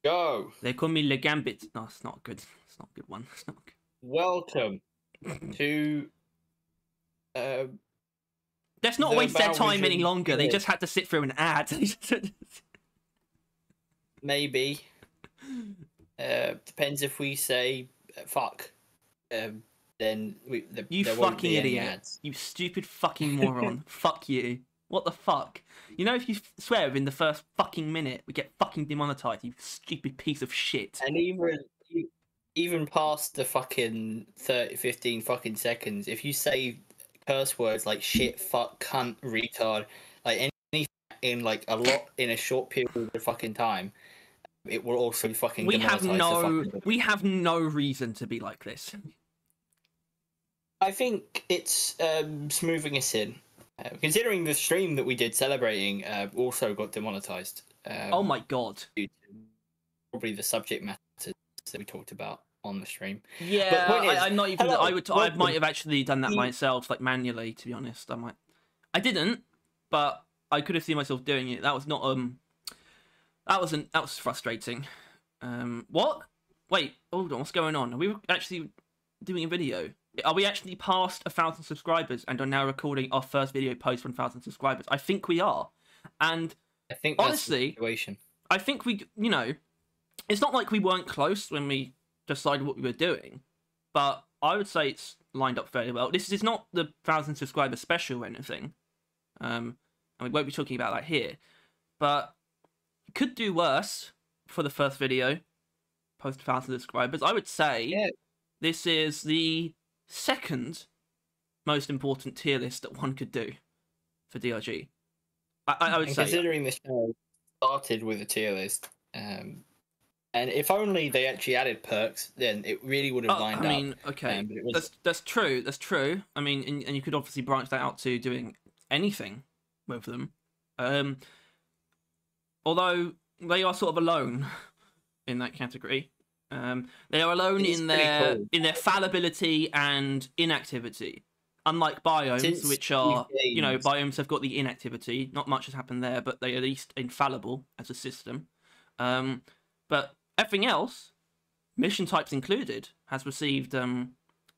Go. They call me Le Gambit. No, it's not good. It's not a good one. It's not good. Welcome to. Let's not The waste their time any Valvision longer. They Village. just had to sit through an ad. Maybe. Depends if we say fuck. Then You there won't fucking be any idiot. ads. You stupid fucking moron. Fuck you. What the fuck? You know, if you swear within the first fucking minute, we get fucking demonetized, you stupid piece of shit. And even past the fucking 15 fucking seconds, if you say curse words like shit, fuck, cunt, retard, like anything in like in a short period of fucking time, it will also fucking We have demonetize we have no reason to be like this. I think it's smoothing us in. Considering the stream that we did celebrating also got demonetized. Oh my god. Probably the subject matter that we talked about on the stream. Yeah, But point is, I'm not even. hello, I might have actually done that myself, like manually. To be honest, I didn't, but I could have seen myself doing it. That was not That was frustrating. What? Wait, hold on. What's going on? Are we actually doing a video? Are we actually past 1,000 subscribers and are now recording our first video post for 1,000 subscribers? I think we are. And I think that's honestly, the situation. I think it's not like we weren't close when we decided what we were doing, but I would say it's lined up fairly well. This is not the 1,000 subscriber special or anything, and we won't be talking about that here, but it could do worse for the first video post 1,000 subscribers. I would say this is the second most important tier list that one could do for DRG. I would say, considering the show started with a tier list, and if only they actually added perks, then it really would have lined up. I mean, okay, that's true. That's true. I mean, and you could obviously branch that out to doing anything with them. Although they are sort of alone in that category. They are alone in their fallibility and inactivity. Unlike biomes, which are, biomes have got the inactivity. Not much has happened there, but they are at least infallible as a system. But everything else, mission types included, has received,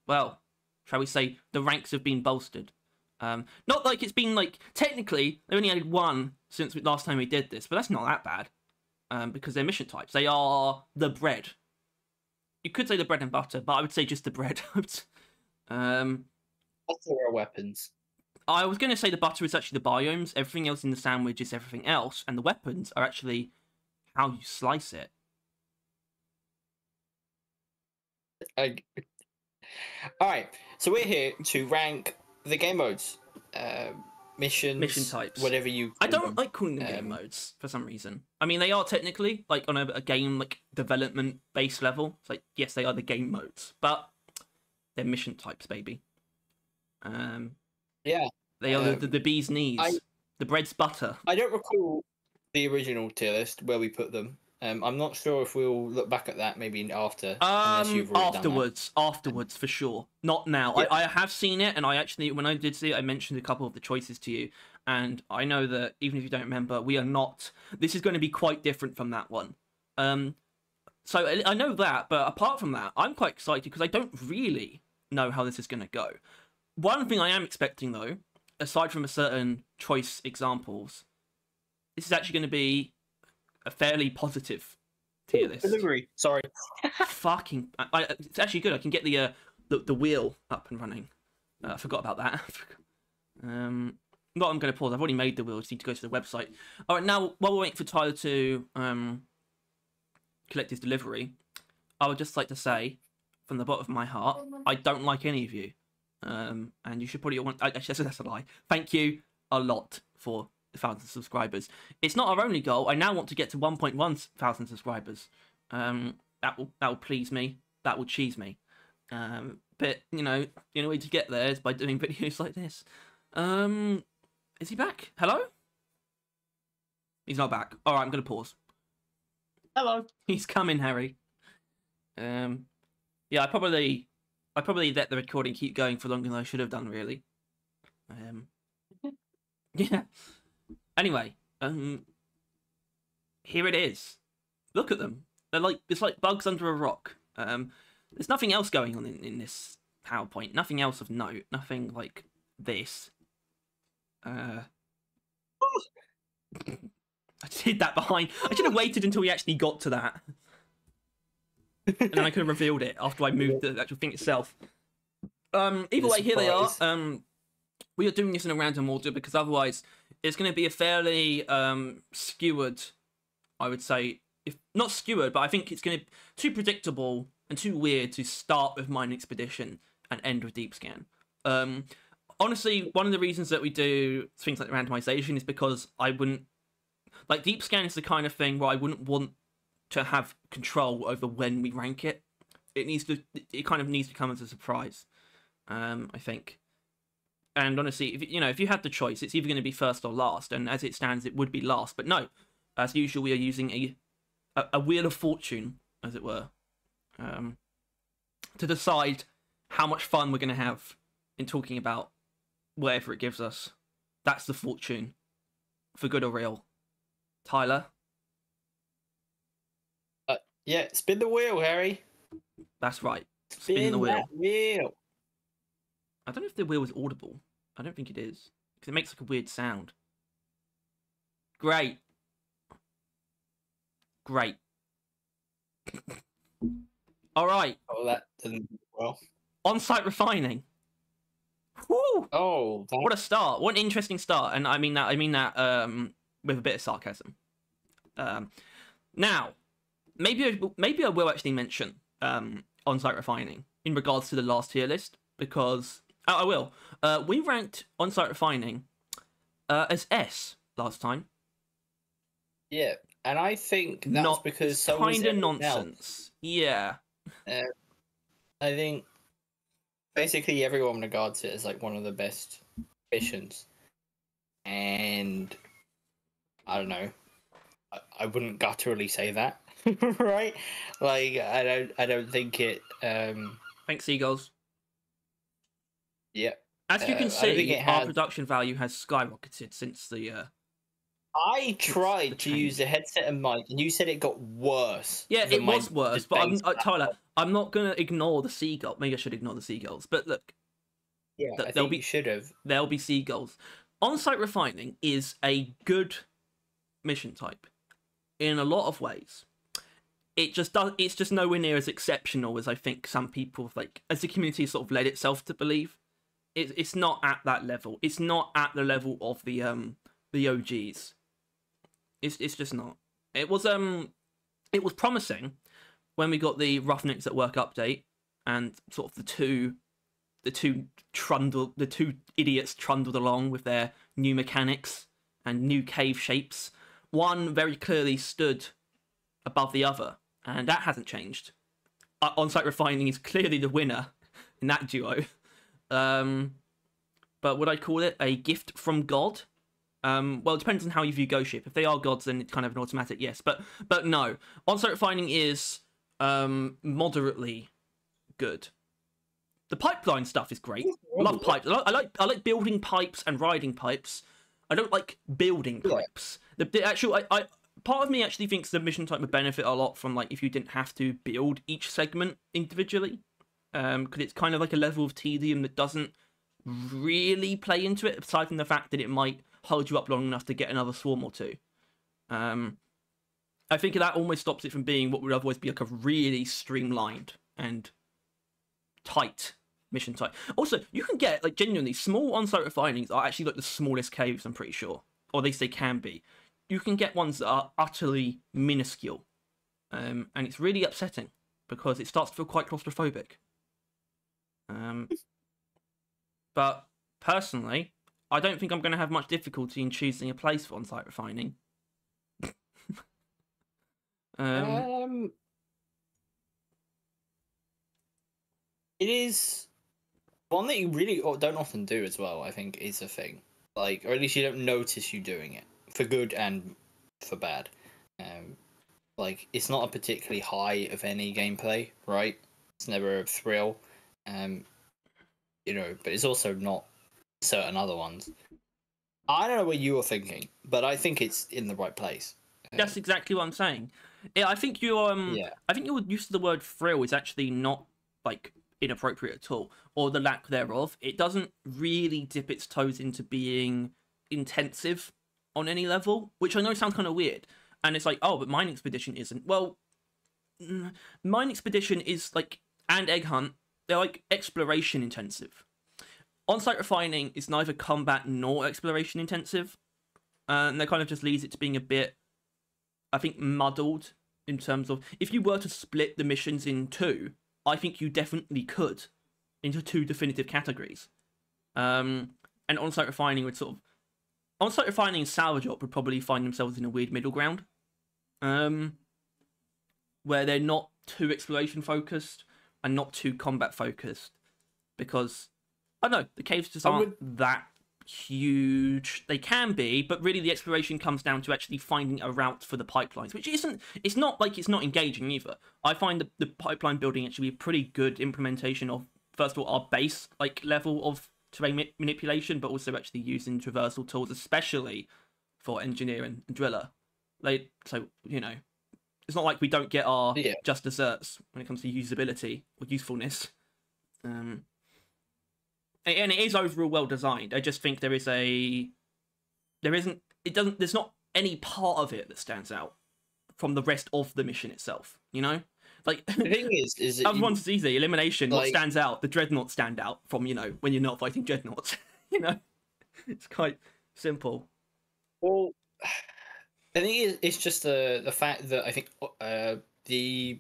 well, shall we say, the ranks have been bolstered. Not like it's been, technically, they only added one since last time we did this, but that's not that bad, because they're mission types. They are the bread. You could say the bread and butter, but I would say just the bread. Butter are weapons. I was going to say the butter is actually the biomes. Everything else in the sandwich is everything else, and the weapons are actually how you slice it. Alright, so we're here to rank the game modes. Mission types. Whatever you... I don't like calling them game modes, for some reason. I mean, they are technically, on a game, development base level. It's like, yes, they are the game modes, but they're mission types, baby. Yeah. They are the bee's knees. The bread's butter. I don't recall the original tier list where we put them. I'm not sure if we'll look back at that maybe after. Afterwards, for sure. Not now. Yeah. I have seen it, and I actually, when I did see it, I mentioned a couple of the choices to you, and I know that even if you don't remember, we are not. This is going to be quite different from that one. So I know that, but apart from that, I'm quite excited because I don't really know how this is going to go. One thing I am expecting, though, aside from a certain choice examples, this is actually going to be a fairly positive tier list. Delivery. Sorry. Fucking. It's actually good. I can get the wheel up and running. I forgot about that. Not I'm going to pause. I've already made the wheel. I just need to go to the website. All right, now, while we're waiting for Tyler to collect his delivery, I would just like to say, from the bottom of my heart, I don't like any of you. And you should probably want... Actually, that's a lie. Thank you a lot for 1,000 subscribers. It's not our only goal. I now want to get to 1.1 thousand subscribers. That will please me. That will cheese me. But the only way to get there is by doing videos like this. Is he back? Hello? He's not back. All right, I'm gonna pause. Hello. He's coming, Harry. Yeah, I probably let the recording keep going for longer than I should have done, really. Yeah. Anyway, here it is. Look at them. They're like it's like bugs under a rock. There's nothing else going on in this PowerPoint. Nothing else of note. Nothing like this. I just hid that behind. I should have waited until we actually got to that, and then I could have revealed it after I moved the actual thing itself. Either way, here they are. We are doing this in a random order because otherwise it's going to be a fairly skewered, I would say. If not skewered, but I think it's going to be too predictable and too weird to start with Mine Expedition and end with Deep Scan. Honestly, one of the reasons that we do things like randomization is because I wouldn't... Like, Deep Scan is the kind of thing where I wouldn't want to have control over when we rank it. It kind of needs to come as a surprise, I think. And honestly, if you had the choice, it's either going to be first or last, and as it stands, it would be last. But no, as usual, we are using a wheel of fortune, as it were, to decide how much fun we're going to have in talking about whatever it gives us. That's the fortune, for good or real. Tyler? Yeah, spin the wheel, Harry. That's right. Spin the wheel. That wheel. I don't know if the wheel is audible. I don't think it is, because it makes like a weird sound. Great. Great. All right. Oh, that didn't well. On-site refining. Woo! Oh, what a start! What an interesting start, and I mean that with a bit of sarcasm. Now, maybe I will actually mention on-site refining in regards to the last tier list, because I will. We ranked on-site refining as S last time. Yeah, and I think that's because so kind of nonsense. Yeah. I think basically everyone regards it as like one of the best missions, and I don't know. I wouldn't gutturally say that, right? Like I don't think it. Thanks, Seagulls. Yeah. As you can see, our production value has skyrocketed since the. I tried to use the headset and mic, and you said it got worse. Yeah, it was worse, but Tyler, I'm not going to ignore the seagull. Maybe I should ignore the seagulls, but look. Yeah, I think you should have. There'll be seagulls. On-site refining is a good mission type in a lot of ways. It's just nowhere near as exceptional as I think some people, like, as the community sort of led itself to believe. It's not at that level. It's not at the level of the OGs. It's just not. It was promising when we got the Roughnecks at Work update, and sort of the two idiots trundled along with their new mechanics and new cave shapes. One very clearly stood above the other, and that hasn't changed. On-site refining is clearly the winner in that duo. But would I call it a gift from God? Well, it depends on how you view Ghost Ship. If they are gods, then it's kind of an automatic yes. But no, on-site refining is moderately good. The pipeline stuff is great. Love pipes. I like building pipes and riding pipes. I don't like building pipes. The actual part of me actually thinks the mission type would benefit a lot from, like, if you didn't have to build each segment individually, because it's kind of like a level of tedium that doesn't really play into it, aside from the fact that it might hold you up long enough to get another swarm or two. I think that almost stops it from being what would otherwise be like a really streamlined and tight mission type. Also, you can get, like, genuinely small on-site refinings are actually like the smallest caves, I'm pretty sure, or at least they can be. You can get ones that are utterly minuscule, and it's really upsetting because it starts to feel quite claustrophobic. But personally, I don't think I'm going to have much difficulty in choosing a place for on-site refining. It is one that you really don't often do as well, I think, is a thing. Like, or at least you don't notice you doing it, for good and for bad. Like, it's not a particularly high of any gameplay, right? It's never a thrill. But it's also not certain other ones. I don't know what you were thinking, but I think it's in the right place. That's exactly what I'm saying. Yeah, I think your Yeah. I think your use of the word thrill is actually not like inappropriate at all, or the lack thereof. It doesn't really dip its toes into being intensive on any level, which I know sounds kind of weird. And it's like, oh, but Mine Expedition isn't. Well, Mine Expedition is like, and Egg Hunt, they're like exploration intensive. On-site refining is neither combat nor exploration intensive, and that kind of just leads it to being a bit, I think, muddled in terms of if you were to split the missions in two, I think you definitely could into two definitive categories. And on-site refining would sort of on-site refining and salvage op would probably find themselves in a weird middle ground, where they're not too exploration focused and not too combat focused, because I don't know, the caves just aren't that huge. They can be, but really the exploration comes down to actually finding a route for the pipelines, which isn't. It's not like it's not engaging either. I find the pipeline building actually a pretty good implementation of, first of all, our base like level of terrain manipulation, but also actually using traversal tools, especially for engineer and driller. So you know, it's not like we don't get our just desserts when it comes to usability or usefulness. And it is overall well designed. I just think there's not any part of it that stands out from the rest of the mission itself, you know? Like, the thing is everyone's easy. Elimination, like, what stands out? The dreadnoughts stand out from, you know, when you're not fighting dreadnoughts. You know? It's quite simple. Well, I think it's just the fact that I think the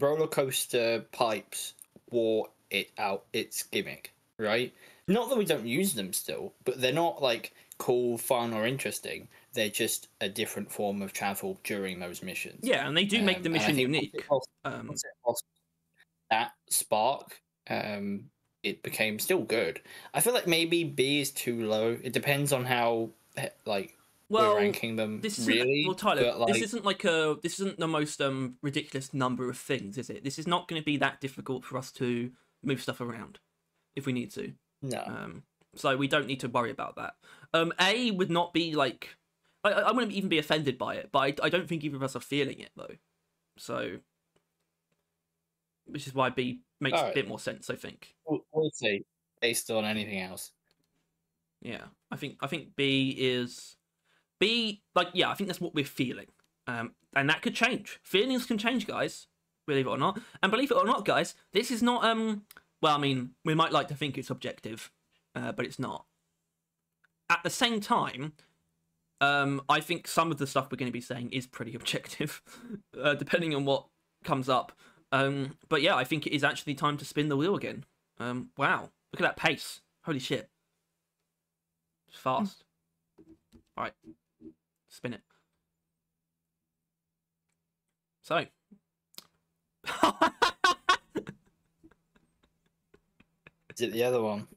roller coaster pipes wore its gimmick, right? Not that we don't use them still, but they're not like cool, fun, or interesting. They're just a different form of travel during those missions. Yeah, and they do make the mission unique. Once it lost that spark, it became still good. I feel like maybe B is too low. It depends on how we're ranking them. Really, well, Tyler, like, this isn't the most ridiculous number of things, is it? This is not going to be that difficult for us to move stuff around if we need to. No. So we don't need to worry about that. A would not be like, I wouldn't even be offended by it, but I don't think either of us are feeling it though. So, which is why B makes a bit more sense, I think. We'll see, based on anything else. Yeah, I think B is like, yeah, I think that's what we're feeling. And that could change. Feelings can change, guys. Believe it or not. And believe it or not, guys, this is not well, I mean, we might like to think it's objective, but it's not. At the same time, I think some of the stuff we're going to be saying is pretty objective, depending on what comes up. But yeah, I think it is actually time to spin the wheel again. Wow, look at that pace. Holy shit. It's fast. All right, spin it. So. Is it the other one?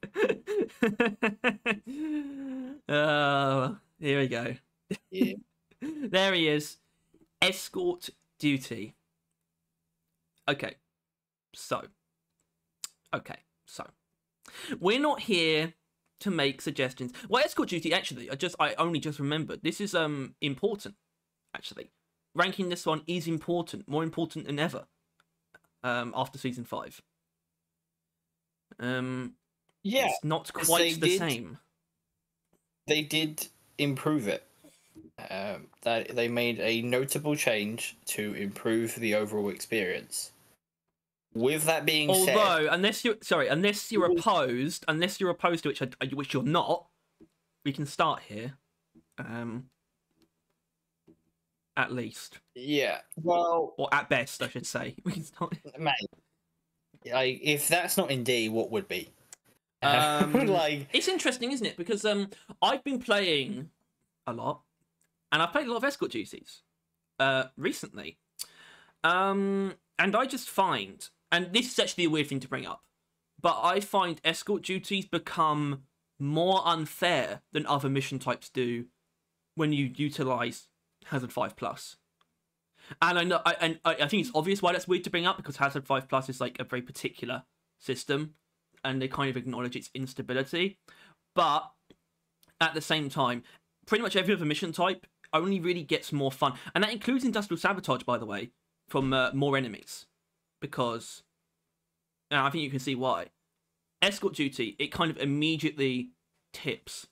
Here we go. Yeah. There he is. Escort duty. Okay. So. We're not here to make suggestions. Well, escort duty, actually, I only just remembered. This is important, actually. Ranking this one is important. More important than ever. After season 5. Yeah, it's not quite the same. They did improve it. That they made a notable change to improve the overall experience. With that being said, unless you're opposed to which you're not, we can start here. At least. Yeah. Well, or at best, I should say. We can start. Mate, like, if that's not in D, what would be? It's interesting, isn't it? Because I've been playing a lot, and I've played a lot of escort duties recently. And I just find, and this is actually a weird thing to bring up, but I find escort duties become more unfair than other mission types do when you utilize Hazard 5+. And I know, I think it's obvious why that's weird to bring up, because Hazard 5+ is like a very particular system, and they kind of acknowledge its instability. But at the same time, pretty much every other mission type, only really gets more fun, and that includes industrial sabotage, by the way, from more enemies, because I think you can see why. Escort duty, it kind of immediately tips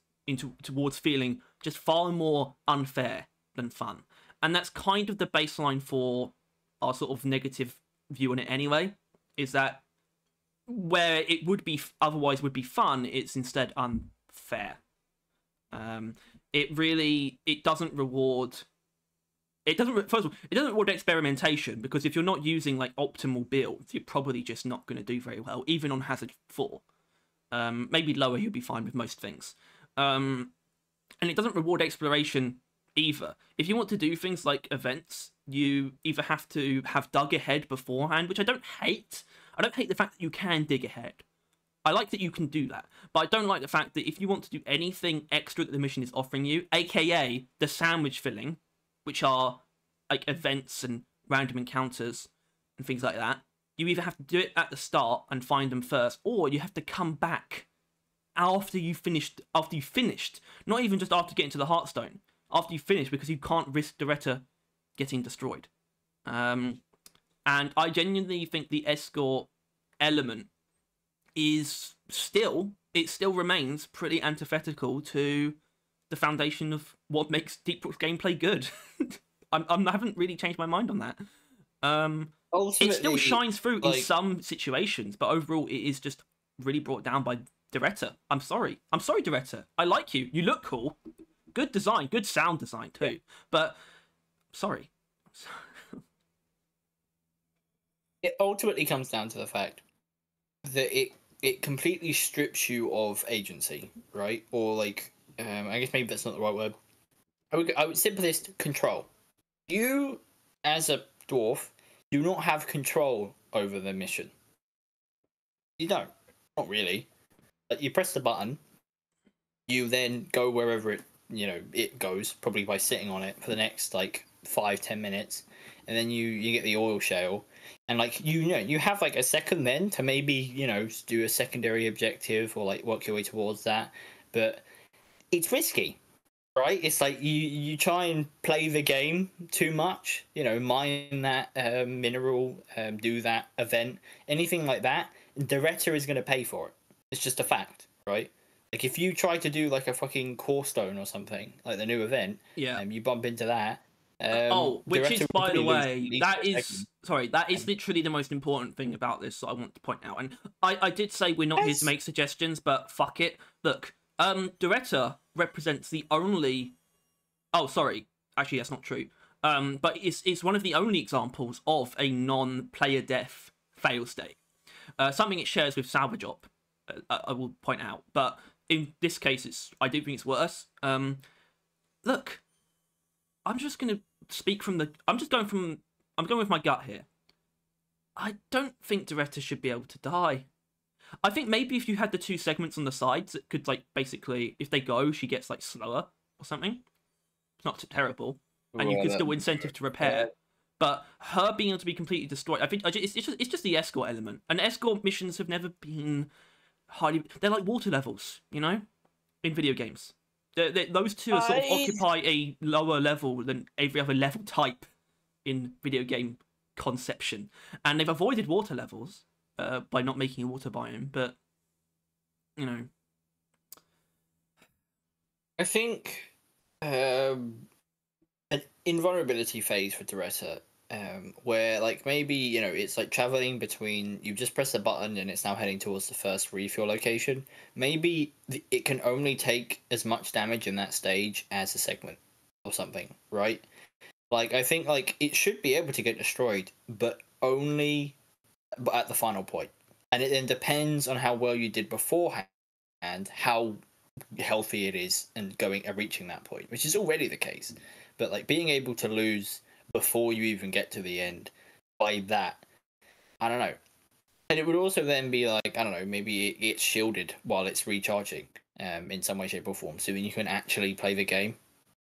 towards feeling just far more unfair than fun, and that's kind of the baseline for our sort of negative view on it anyway. Is that where it would be otherwise would be fun, it's instead unfair. It doesn't reward. First of all, it doesn't reward experimentation, because if you're not using like optimal builds, you're probably just not going to do very well, even on Hazard 4. Maybe lower, you'll be fine with most things. And it doesn't reward exploration either. If you want to do things like events, you either have to have dug ahead beforehand, which I don't hate. I don't hate the fact that you can dig ahead. I like that you can do that, but I don't like the fact that if you want to do anything extra that the mission is offering you, aka the sandwich filling, which are like events and random encounters and things like that, you either have to do it at the start and find them first, or you have to come back after you finished, not even just after getting to the Heartstone, after you finish, because you can't risk Doretta getting destroyed. And I genuinely think the escort element still remains pretty antithetical to the foundation of what makes Deep Rook's gameplay good. I haven't really changed my mind on that. It still shines through in some situations, but overall it is just really brought down by Doretta. I'm sorry, Doretta. I like you. You look cool. Good design, good sound design too. But sorry. It ultimately comes down to the fact that it completely strips you of agency, right? Or like, I guess maybe that's not the right word. I would simplest control. You, as a dwarf, do not have control over the mission. You don't. Not really. But you press the button. You then go wherever it goes, probably by sitting on it for the next like 5-10 minutes, and then you get the oil shale, and like you have like a second then to maybe do a secondary objective or like work your way towards that, but it's risky, right? It's like you try and play the game too much, mine that mineral, do that event, anything like that. Doretta is going to pay for it. It's just a fact, right? Like if you try to do like a fucking core stone or something, like the new event, you bump into that. Which is, by the way, that is literally the most important thing about this that I want to point out. And I did say we're not here to make suggestions, but fuck it. Look, Doretta represents the only... Oh, sorry. Actually, that's not true. But it's one of the only examples of a non-player death fail state. Something it shares with Salvage Op, I will point out. But in this case, I do think it's worse. Look, I'm just going to speak from I'm going with my gut here. I don't think Doretta should be able to die. I think maybe if you had the two segments on the sides, it could, like, basically, if they go, she gets, like, slower or something. It's not terrible. And you could still incentive to repair. But her being able to be completely destroyed, I think it's just the escort element. And escort missions have never been highly... They're like water levels, in video games. Those two are sort of occupy a lower level than every other level type in video game conception. And they've avoided water levels by not making a water biome, but, I think an invulnerability phase for Doretta, where, like, maybe, it's like traveling between... You just press the button and it's now heading towards the first refuel location. Maybe it can only take as much damage in that stage as a segment or something, right? Like, I think, like, it should be able to get destroyed, but only at the final point. And it then depends on how well you did beforehand and how healthy it is and reaching that point, which is already the case. But, like, being able to lose before you even get to the end by that, I don't know. And it would also then be like, I don't know, maybe it's shielded while it's recharging in some way, shape or form, so then you can actually play the game.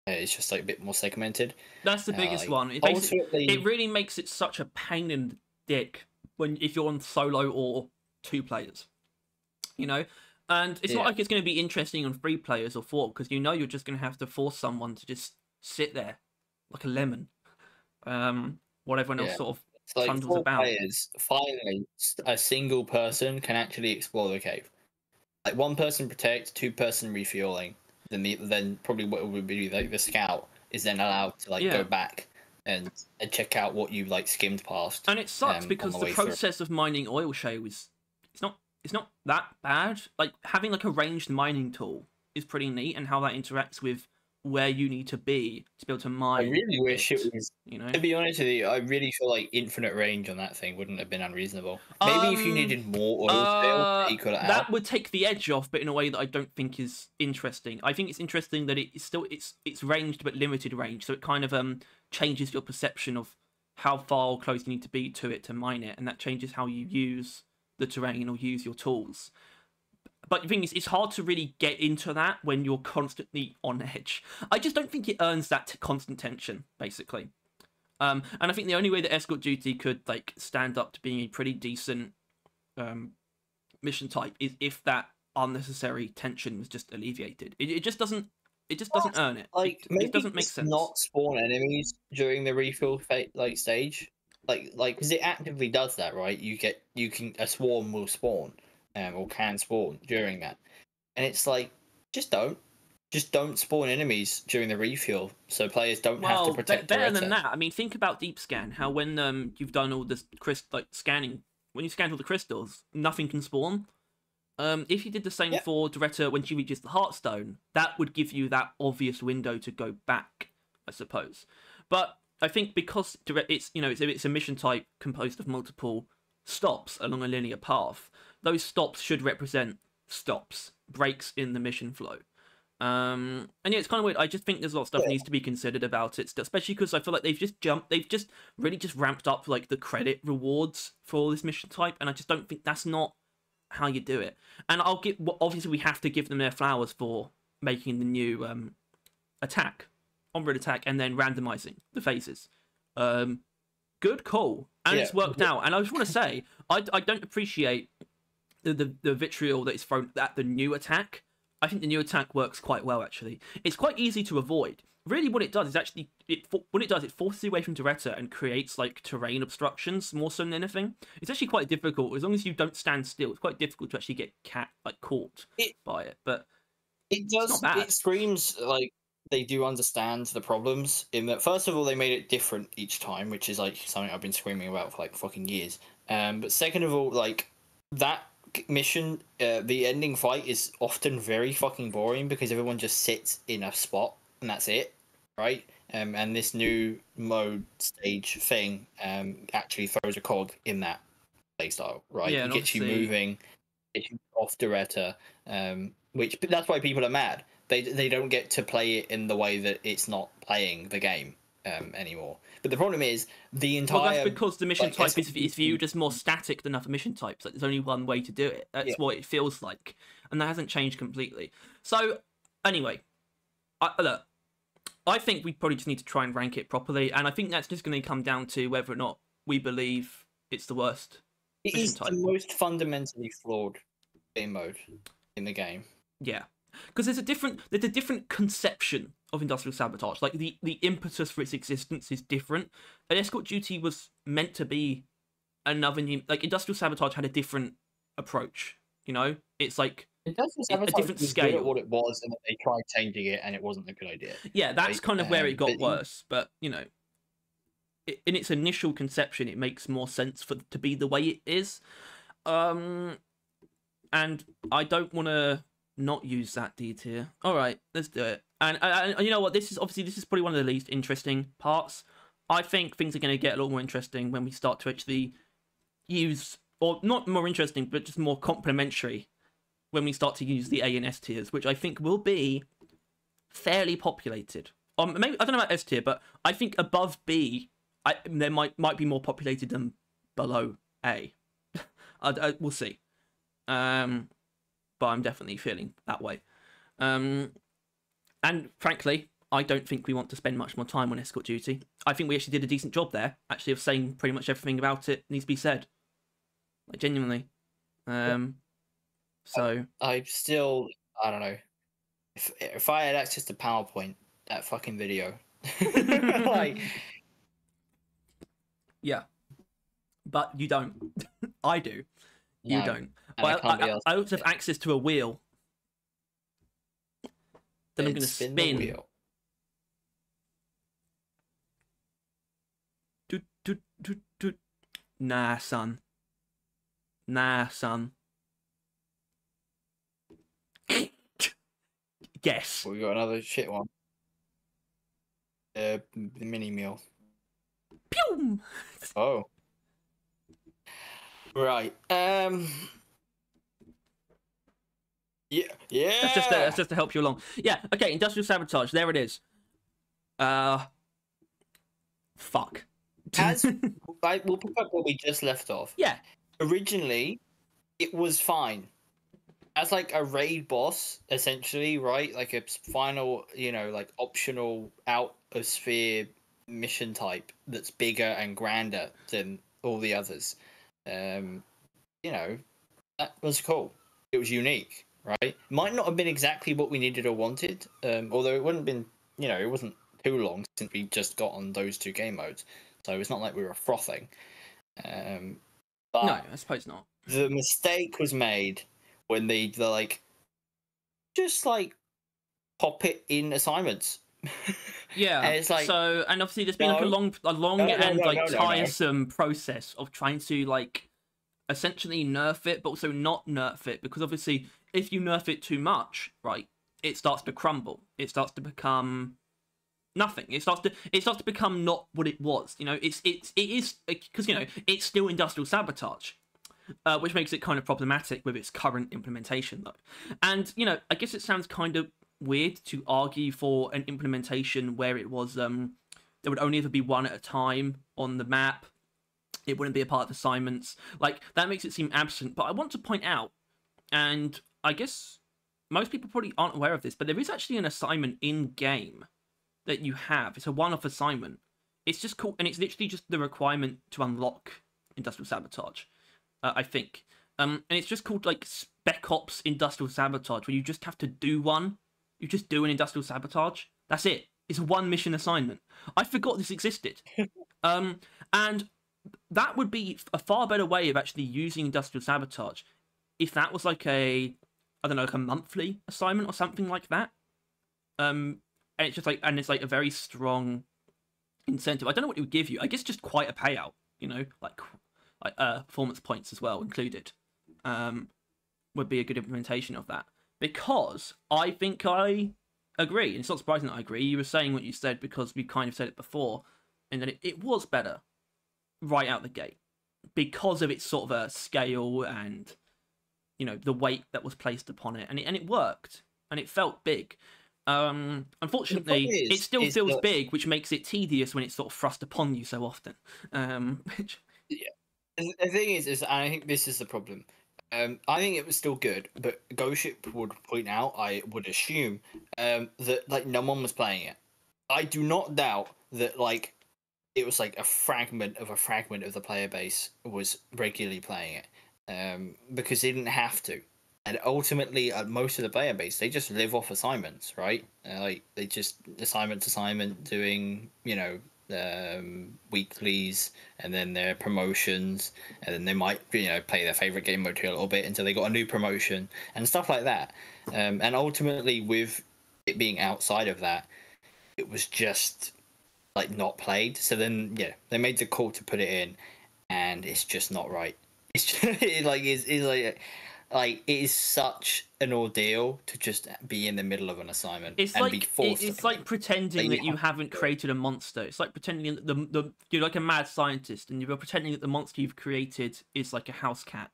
It's just like a bit more segmented. That's the biggest one. It really makes it such a pain in the dick if you're on solo or 2 players, and it's not like it's going to be interesting on 3 players or 4, because you're just going to have to force someone to just sit there like a lemon, while everyone else sort of so, like, trundles 4 about. players, finally, a single person can actually explore the cave. Like, 1 person protect, 2 person refueling. Then probably what would be like the scout is then allowed to like go back and check out what you like skimmed past. And it sucks because the process of mining oil shale is it's not that bad. Like having like a ranged mining tool is pretty neat, and how that interacts with where you need to be able to mine. I really wish it was. To be honest with you, I really feel like infinite range on that thing wouldn't have been unreasonable. Maybe if you needed more oil shale, equal it out. That would take the edge off, but in a way that I don't think is interesting. I think it's interesting that it's still it's ranged but limited range, so it kind of changes your perception of how far or close you need to be to it to mine it, and that changes how you use the terrain or use your tools. But the thing is, it's hard to really get into that when you're constantly on edge. I just don't think it earns that constant tension, basically. And I think the only way that escort duty could like stand up to being a pretty decent mission type is if that unnecessary tension was just alleviated. It just doesn't. It just doesn't earn it. Like it doesn't make sense. Not spawn enemies during the refill stage. Like because it actively does that, right? A swarm will spawn, or can spawn during that, and it's like just don't spawn enemies during the refuel, so players don't have to protect. Better than that, I mean, think about deep scan. How when you've done all this scanning, when you scan all the crystals, nothing can spawn. If you did the same for Doretta when she reaches the Heartstone, that would give you that obvious window to go back, I suppose. But I think because it's a mission type composed of multiple stops along a linear path, those stops should represent stops, breaks in the mission flow. And yeah, it's kind of weird. I just think there's a lot of stuff needs to be considered about it, especially because I feel like they've just really ramped up like the credit rewards for all this mission type, and I just don't think that's not how you do it. And obviously we have to give them their flowers for making the new attack, on-road attack, and then randomizing the phases. Good call, and it's worked out. And I just want to say, I don't appreciate the vitriol that is thrown at the new attack. I think the new attack works quite well, actually. It's quite easy to avoid. Really, what it does is actually, it forces you away from Doretta and creates, like, terrain obstructions more so than anything. It's actually quite difficult. As long as you don't stand still, it's quite difficult to actually get caught by it. But it does. It's not bad. It screams, like, they do understand the problems in that. First of all, they made it different each time, which is, like, something I've been screaming about for, like, fucking years. But second of all, like, that mission, the ending fight is often very fucking boring because everyone just sits in a spot and that's it, right? And this new mode stage thing actually throws a cog in that playstyle, right? Yeah, it gets you moving, gets you off Doretta, which that's why people are mad. They don't get to play it in the way that it's not playing the game anymore. But the problem is the entire. Well, that's because the mission type is viewed as more static than other mission types. Like, there's only one way to do it. That's what it feels like, and that hasn't changed completely. So, anyway, look, I think we probably just need to try and rank it properly, and I think that's just going to come down to whether or not we believe it's the worst. It is the most fundamentally flawed game mode in the game. Yeah. Because there's a different conception of industrial sabotage. Like the impetus for its existence is different. And escort duty was meant to be another new. Like industrial sabotage had a different approach. You know, it's like a different scale. Good at what it was, and they tried changing it, and it wasn't a good idea. Yeah, that's kind of where it got worse. But you know, in its initial conception, it makes more sense to be the way it is. And I don't want to not use that D tier. All right, let's do it. And you know what? This is probably one of the least interesting parts. I think things are going to get a lot more interesting when we start to actually use, or not more interesting, but just more complementary when we start to use the A and S tiers, which I think will be fairly populated. Maybe I don't know about S tier, but I think above B, there might be more populated than below A. We'll see. But I'm definitely feeling that way. And frankly, I don't think we want to spend much more time on escort duty. I think we actually did a decent job there, actually, of saying pretty much everything about it needs to be said. Like, genuinely. So I don't know. If I had access to PowerPoint, that fucking video Like, yeah, but you don't. I do. You no, don't. and Well, I also have yeah. access to a wheel. Then I'm going to spin spin. the wheel. Nah, son. Nah, son. Guess. Well, we got another shit one. The mini meal. Pew! Oh. Right. Yeah. Yeah. That's just to help you along. Yeah. Okay. Industrial sabotage. There it is. Fuck. We'll pick up where we just left off. Yeah. Originally, it was fine. As like a raid boss, essentially, right? Like a final, like optional out of sphere mission type that's bigger and grander than all the others. That was cool. It was unique, right? Might not have been exactly what we needed or wanted, although it wouldn't have been, it wasn't too long since we just got on those two game modes, so it's not like we were frothing. But no, I suppose not. The mistake was made when they like just like pop it in assignments. Yeah, and it's like, so, and obviously there's been like a long and tiresome process of trying to like essentially nerf it, but also not nerf it, because obviously if you nerf it too much, right, it starts to crumble. It starts to become nothing. It starts to become not what it was. It is because it's still industrial sabotage. Which makes it kind of problematic with its current implementation, though. And, I guess it sounds kind of weird to argue for an implementation where it was, there would only ever be one at a time on the map. It wouldn't be a part of assignments. Like, that makes it seem absent. But I want to point out, and I guess most people probably aren't aware of this, but there is actually an assignment in-game that you have. It's a one-off assignment. It's just called, and it's literally just the requirement to unlock industrial sabotage. I think. And it's just called, like, Spec Ops Industrial Sabotage, where you just have to do one. You just do an industrial sabotage. That's it. It's a one-mission assignment. I forgot this existed. And that would be a far better way of actually using industrial sabotage if that was, like, a monthly assignment or something like that. And it's just, like, a very strong incentive. I don't know what it would give you. I guess just quite a payout, like performance points as well included, would be a good implementation of that. Because I think I agree, and it's not surprising that I agree. You were saying what you said because we kind of said it before, and that it was better right out the gate because of its sort of a scale and the weight that was placed upon it, and it worked and it felt big. Unfortunately, it still feels big, which makes it tedious when it's sort of thrust upon you so often. Yeah. The thing is, and I think this is the problem. I think it was still good, but Ghostship would point out, I would assume, that like no one was playing it. I do not doubt that like it was like a fragment of the player base was regularly playing it, because they didn't have to. And ultimately, most of the player base, they just live off assignments, right? Like they just assignment doing, weeklies, and then their promotions, and then they might play their favorite game mode a little bit until they got a new promotion and stuff like that. And ultimately, with it being outside of that, it was just like not played. So then they made the call to put it in, and it's just not right. It's just, it is such an ordeal to just be in the middle of an assignment be forced. It's like pretending that you haven't created a monster. It's like pretending that you're like a mad scientist and you're pretending that the monster you've created is like a house cat.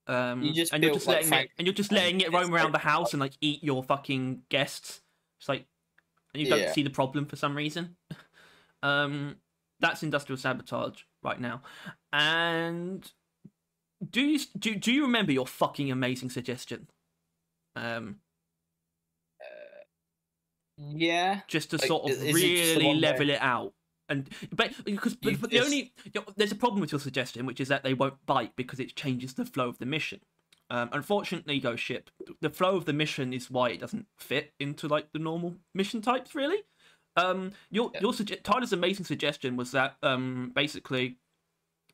You're just letting it roam around the house and like eat your fucking guests. It's like, and you don't see the problem for some reason. That's industrial sabotage right now. And do you remember your fucking amazing suggestion? Yeah. Just to sort of really level it out. But there's a problem with your suggestion, which is that they won't bite because it changes the flow of the mission. Unfortunately, Ghostship, the flow of the mission is why it doesn't fit into like the normal mission types, really. Tyler's amazing suggestion was that basically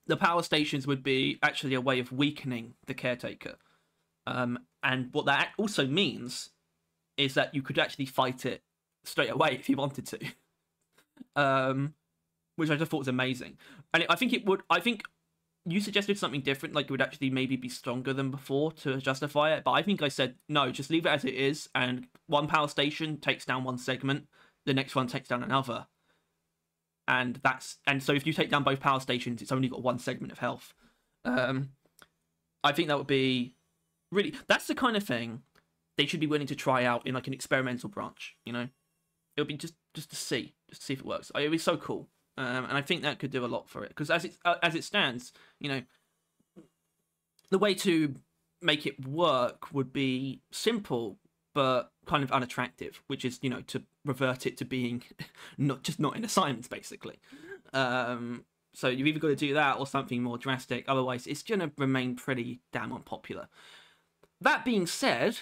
the power stations would be actually a way of weakening the caretaker. And what that also means is that you could actually fight it straight away if you wanted to. Which I just thought was amazing. And I think you suggested something different, like it would actually maybe be stronger than before to justify it. But I think I said, no, just leave it as it is, and one power station takes down one segment, the next one takes down another. And so if you take down both power stations, it's only got one segment of health. I think that would be really, that's the kind of thing they should be willing to try out in like an experimental branch, you know? It would be just to see if it works. It would be so cool. And I think that could do a lot for it, because as it stands, you know, the way to make it work would be simple but kind of unattractive, which is, you know, to revert it to being not in assignments, basically. So you've either got to do that or something more drastic. Otherwise, it's going to remain pretty damn unpopular. That being said,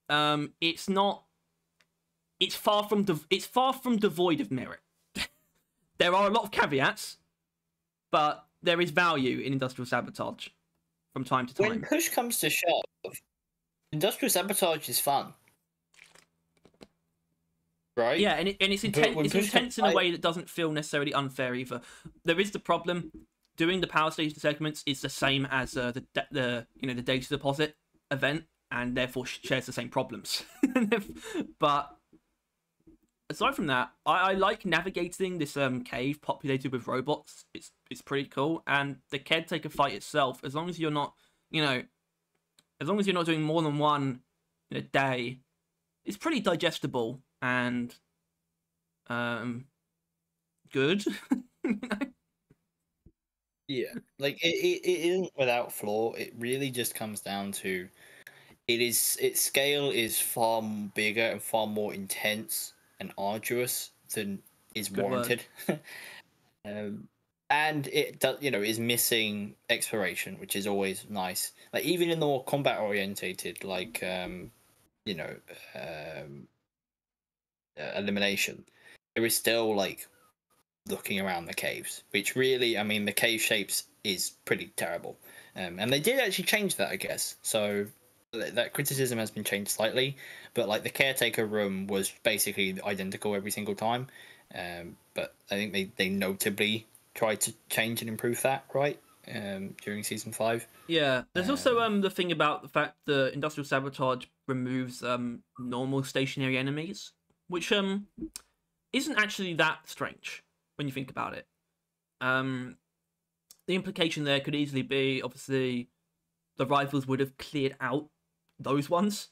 it's far from devoid of merit. There are a lot of caveats, but there is value in industrial sabotage from time to time. When push comes to shove, industrial sabotage is fun, right? Yeah, and it's intense in a way that doesn't feel necessarily unfair either. There is the problem: doing the power station segments is the same as the data deposit event, and therefore shares the same problems. But aside from that, I like navigating this cave populated with robots. It's pretty cool, and the caretaker fight itself, as long as you're not doing more than one in a day, it's pretty digestible and good. Yeah, like it isn't without flaw. It really just comes down to its scale is far bigger and far more intense and arduous than is warranted. And it does, is missing exploration, which is always nice. Like even in the more combat orientated, like elimination, there is still like looking around the caves, which really, I mean, the cave shapes is pretty terrible. And they did actually change that, I guess. So that criticism has been changed slightly, but like the caretaker room was basically identical every single time. But I think they notably tried to change and improve that, right? During season 5. Yeah, there's also the thing about the fact that industrial sabotage removes normal stationary enemies, which isn't actually that strange when you think about it. The implication there could easily be, obviously, the rivals would have cleared out those ones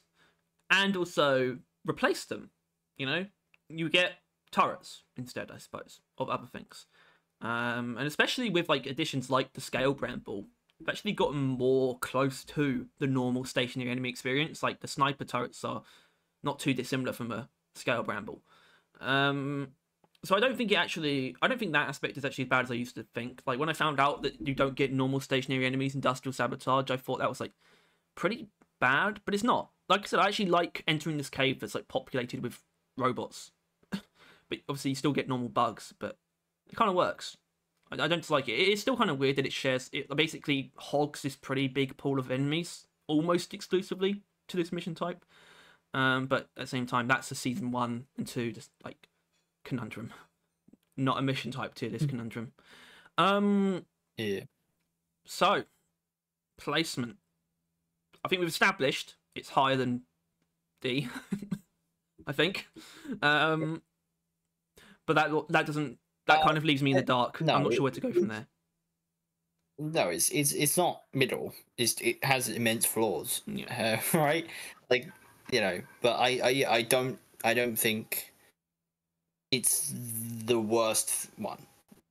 and also replaced them. You know, you get turrets instead, I suppose, of other things. And especially with like additions like the scale bramble, we've actually gotten more close to the normal stationary enemy experience. Like the sniper turrets are not too dissimilar from a scale bramble. So I don't think that aspect is actually as bad as I used to think. Like when I found out that you don't get normal stationary enemies, industrial sabotage, I thought that was like pretty bad, but it's not. Like I said, I actually like entering this cave that's like populated with robots. But obviously you still get normal bugs, but it kind of works. I don't dislike it. It's still kind of weird that it basically hogs this pretty big pool of enemies almost exclusively to this mission type. But at the same time, that's a season 1 and 2 just like conundrum, not a mission type tier list conundrum. Yeah. So, placement. I think we've established it's higher than D. I think. But that doesn't. That kind of leaves me in the dark. No, I'm not sure where to go from there. No, it's not middle. It has immense flaws, right? Like but I don't think it's the worst one.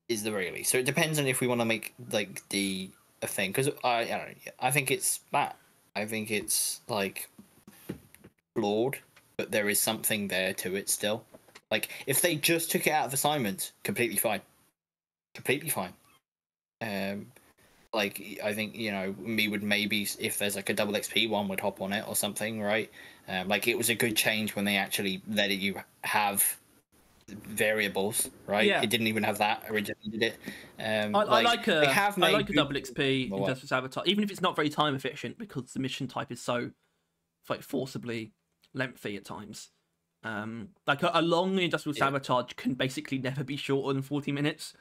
Is the really? So it depends on if we want to make like a thing, because I think it's that. I think it's like flawed, but there is something there to it still. Like, if they just took it out of assignments, completely fine. Completely fine. Like, I think, me would maybe, if there's like a double XP one, would hop on it or something, right? Like, it was a good change when they actually let you have variables, right? Yeah. It didn't even have that originally, did it? I like a I like a double XP industrial sabotage, even if it's not very time efficient, because the mission type is so like forcibly lengthy at times. Like a long industrial sabotage can basically never be shorter than 40 minutes.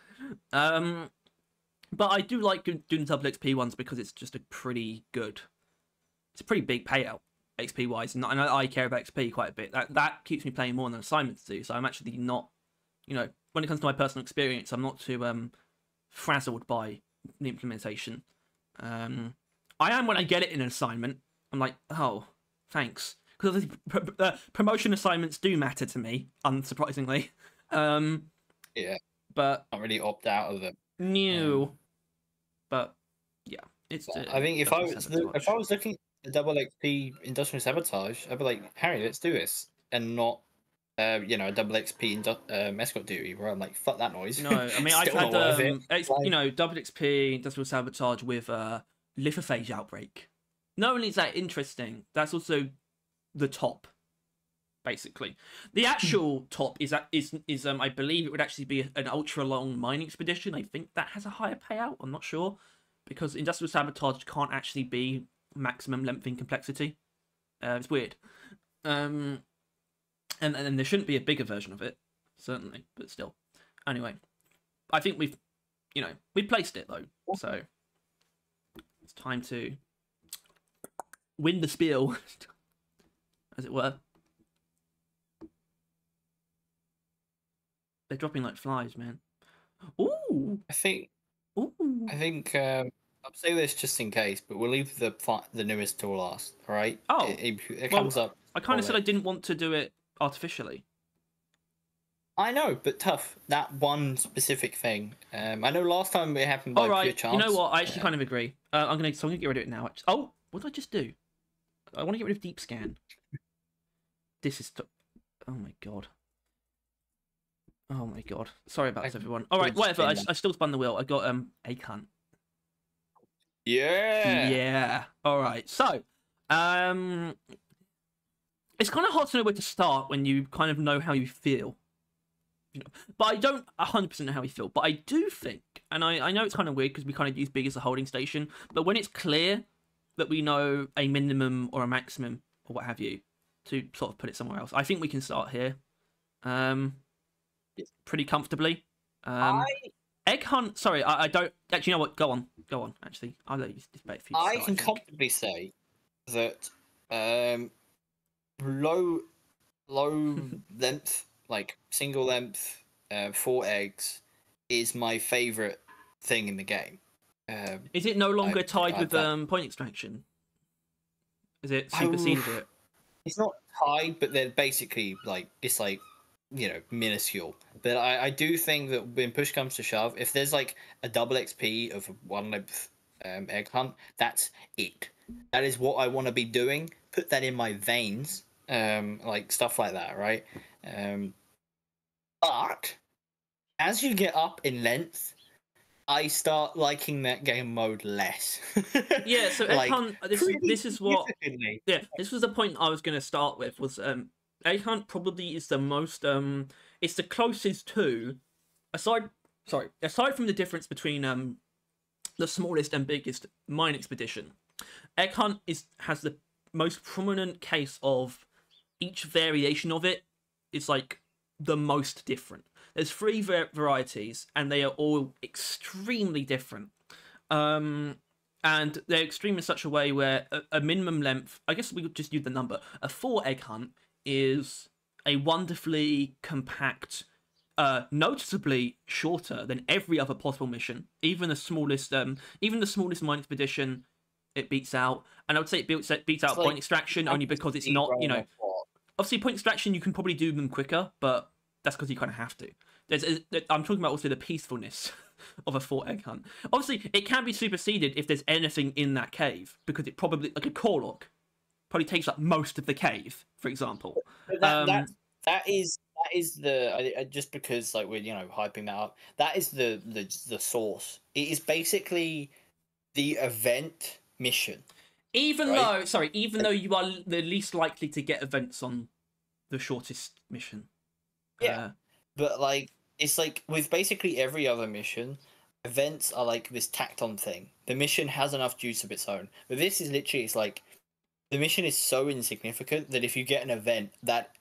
But I do like doing double XP ones because it's just a pretty good. It's a pretty big payout XP wise, and I care about XP quite a bit. That keeps me playing more than assignments do. So I'm actually not, when it comes to my personal experience, I'm not too frazzled by the implementation. I am when I get it in an assignment. I'm like, oh, thanks, because promotion assignments do matter to me, unsurprisingly. Yeah, but not really opt out of them. New, but yeah, it's. I think if I was looking at the double XP industrial sabotage, I'd be like, Harry, let's do this, and not a double XP escort duty where I'm like, fuck that noise. No, I mean I've had double XP industrial sabotage with lithophage outbreak. Not only is that interesting, that's also the top. Basically, the actual top is I believe it would actually be an ultra long mining expedition. I think that has a higher payout. I'm not sure, because industrial sabotage can't actually be maximum length in complexity. It's weird. And there shouldn't be a bigger version of it, certainly, but still. Anyway, I think we placed it though, so it's time to win the spiel, as it were. They're dropping like flies, man. Ooh. I think. I'll say this just in case, but we'll leave the newest till last. All right. Oh. It comes up. I kind of said I didn't want to do it artificially. I know, but tough. That one specific thing. I know last time it happened by pure chance. You know what? I actually kind of agree. I'm gonna get rid of it now. Oh, what did I just do? I want to get rid of deep scan. This is. Oh my god. Oh my god. Sorry about this, everyone. All right, whatever. I still spun the wheel. I got egg hunt. Yeah. Yeah. All right. So, it's kind of hard to know where to start when you kind of know how you feel. But I don't 100% know how you feel. But I do think, and I know it's kind of weird because we kind of use big as a holding station, but when it's clear that we know a minimum or a maximum or what have you, to sort of put it somewhere else, I think we can start here. Pretty comfortably. Egg hunt. Sorry, I don't actually. You know what? Go on. Actually, I'll let you debate. I can comfortably say that low length, like single length, 4 eggs, is my favorite thing in the game. Is it no longer tied with point extraction? Is it superseded it? It's not tied, but they're basically like it's like. Minuscule. But I do think that when push comes to shove, if there's like a double XP of 1 length egg hunt, that's it. That is what I want to be doing. Put that in my veins, like stuff like that, right? But as you get up in length, I start liking that game mode less. Yeah, so egg hunt. This is what. Yeah, this was the point I was going to start with. Was egg hunt probably is the most it's the closest to aside from the difference between the smallest and biggest mine expedition. Egg hunt has the most prominent case of each variation of it is like the most different. There's 3 varieties and they are all extremely different. And they're extreme in such a way where a minimum length, I guess we could just use the number, a 4 egg hunt is a wonderfully compact, noticeably shorter than every other possible mission. Even the smallest mine expedition, it beats out. And I would say it beats out point extraction only because it's not, obviously point extraction you can probably do them quicker, but that's because you kind of have to. I'm talking about also the peacefulness of a 4 egg hunt. Obviously, it can be superseded if there's anything in that cave, because it probably, like a core lock, probably takes up most of the cave, for example. That is the just because like we're hyping that up. That is the source. It is basically the event mission. Even though you are the least likely to get events on the shortest mission. Yeah. But like, it's like with basically every other mission, events are like this tacked on thing. The mission has enough juice of its own, but this is literally, it's like the mission is so insignificant that if you get an event that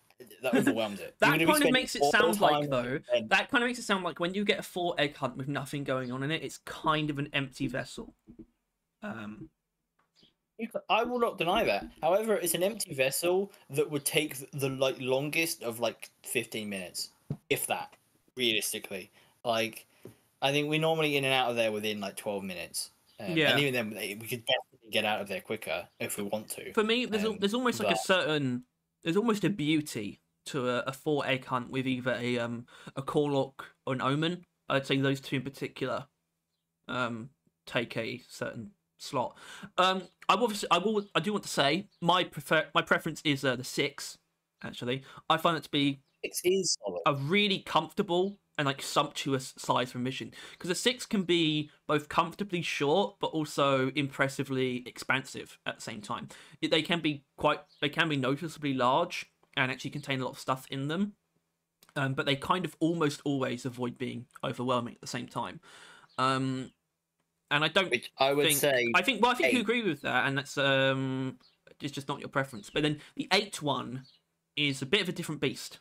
overwhelms it. You're That going to be kind of spending makes it all sound like, time though, that kind of makes it sound like when you get a 4 egg hunt with nothing going on in it, it's kind of an empty vessel. I will not deny that. However, it's an empty vessel that would take the like longest of like 15 minutes, if that. Realistically, like I think we're normally in and out of there within like 12 minutes. Yeah. And even then, we could definitely get out of there quicker if we want to. For me, there's almost like there's almost a beauty to a 4 egg hunt with either a Corlock or an Omen. I'd say those two in particular take a certain slot. I do want to say my preference is the 6. Actually, I find it to be solid. A really comfortable and like sumptuous size for a mission, because a 6 can be both comfortably short but also impressively expansive at the same time. They can be noticeably large and actually contain a lot of stuff in them, but they kind of almost always avoid being overwhelming at the same time. And I don't. Which I would say. I think you agree with that, and that's it's just not your preference. But then the 8 one is a bit of a different beast.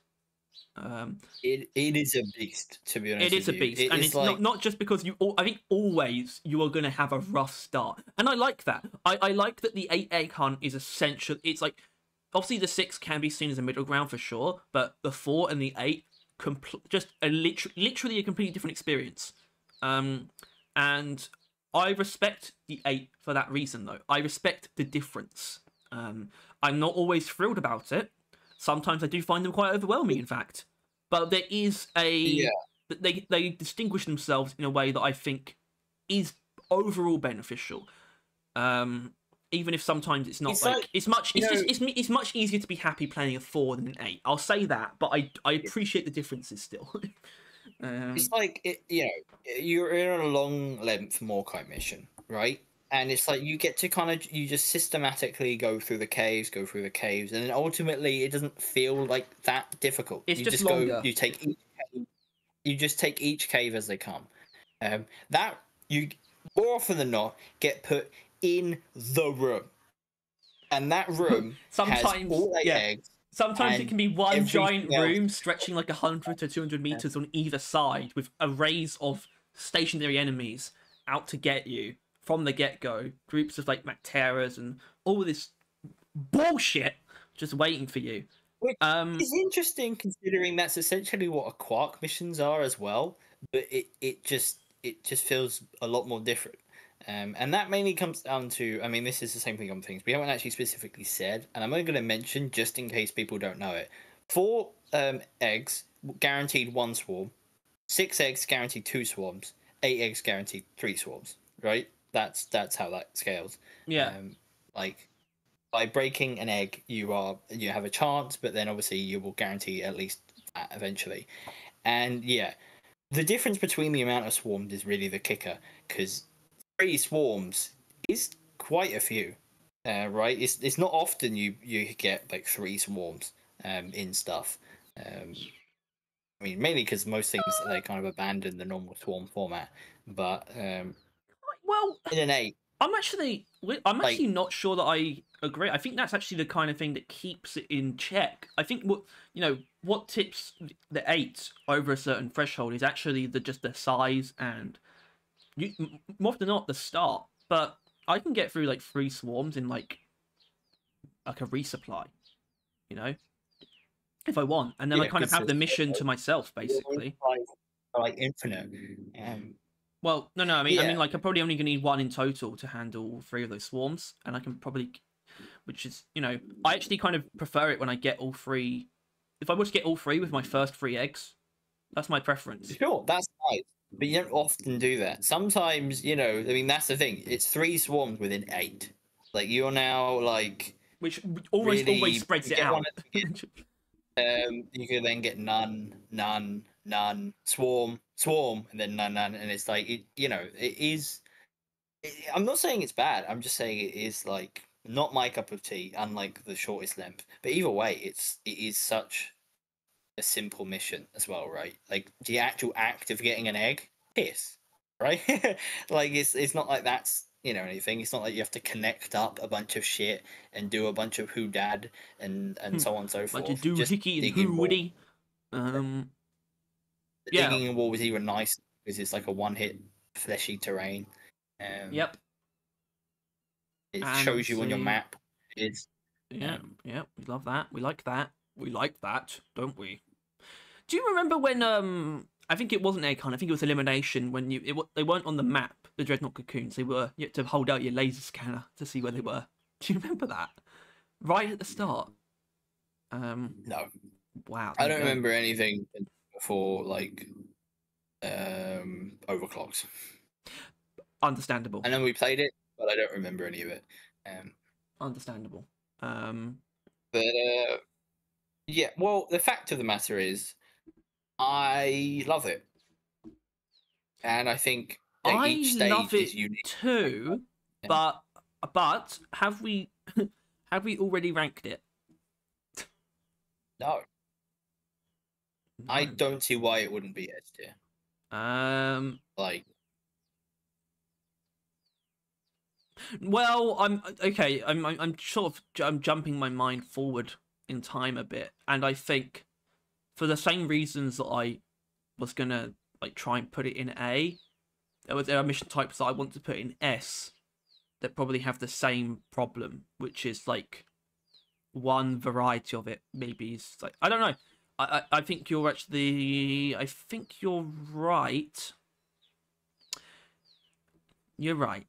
It is a beast, to be honest. It is a beast, and it's like... not just because I think always you are going to have a rough start, and I like that. I like that the 8 egg hunt is essential. It's like obviously the 6 can be seen as a middle ground for sure, but the 4 and the 8 just literally a completely different experience. And I respect the 8 for that reason, though. I respect the difference. I'm not always thrilled about it. Sometimes I do find them quite overwhelming, in fact. But there is they distinguish themselves in a way that I think is overall beneficial. Even if sometimes it's not it's much easier to be happy playing a 4 than an 8. I'll say that, but I appreciate the differences still. It's like you're in a long length Morkai mission, right? And it's like you get to you just systematically go through the caves, and then ultimately it doesn't feel like that difficult. It's you just longer. You just take each cave as they come. That you more often than not get put in the room, and that room sometimes has all 8 eggs. Sometimes it can be one giant room stretching like 100 to 200 meters on either side, with arrays of stationary enemies out to get you from the get-go. Groups of like Macteras and all this bullshit just waiting for you. Which is interesting, considering that's essentially what a Quark missions are as well. But it just feels a lot more different. And that mainly comes down to, I mean, this is the same thing on things we haven't actually specifically said, and I'm only going to mention just in case people don't know it. 4 eggs guaranteed 1 swarm, 6 eggs guaranteed 2 swarms, 8 eggs guaranteed 3 swarms. Right? That's how that scales. Yeah. Like by breaking an egg, you have a chance, but then obviously you will guarantee at least that eventually. And yeah, the difference between the amount of swarms is really the kicker, because 3 swarms is quite a few, right? It's not often you get like 3 swarms in stuff. I mean, mainly because most things they kind of abandon the normal swarm format, but well, in an 8, I'm actually not sure that I agree. I think that's actually the kind of thing that keeps it in check. I think what tips the 8 over a certain threshold is actually just the size and more often than not the start. But I can get through like 3 swarms in like a resupply, if I want, and then I kind of have the mission to myself, basically. Like infinite. Well, no. I mean, like I'm probably only gonna need 1 in total to handle all 3 of those swarms, and I can probably, which is, I actually kind of prefer it when I get all 3. If I were to get all 3 with my first 3 eggs, that's my preference. Sure, that's nice, but you don't often do that. Sometimes, I mean, that's the thing. It's 3 swarms within 8. Like you're now like, which almost really, always spreads it out. You could then get none, swarm, and then none, and it's like it is. I'm not saying it's bad. I'm just saying it is like not my cup of tea. Unlike the shortest length, but either way, it is such a simple mission as well, right? Like the actual act of getting an egg, piss, right? Like it's not like that's anything. It's not like you have to connect up a bunch of shit and do a bunch of who dad and so on and so Bunch of forth. Just doohickey and digging wall. hooity. The Yeah. digging in wall was even nice because it's like a one-hit fleshy terrain. Yep. It And shows you on your map. Is yeah, we love that. We like that. We like that, don't we? Do you remember when I think it wasn't egg hunt, I think it was elimination when they weren't on the map, the Dreadnought cocoons. You had to hold out your laser scanner to see where they were. Do you remember that? Right at the start. No. Wow. I don't remember anything before like overclocks. Understandable. I know we played it, but I don't remember any of it. Understandable. But yeah, well, the fact of the matter is, I love it, and I think that each stage is unique too. But have we already ranked it? No. I don't see why it wouldn't be S tier. Like, well, I'm okay. I'm sort of jumping my mind forward in time a bit, and I think for the same reasons that I was gonna like try and put it in A, there are mission types that I want to put in S that probably have the same problem, which is like one variety of it maybe is like I don't know. I think you're actually I think you're right. You're right.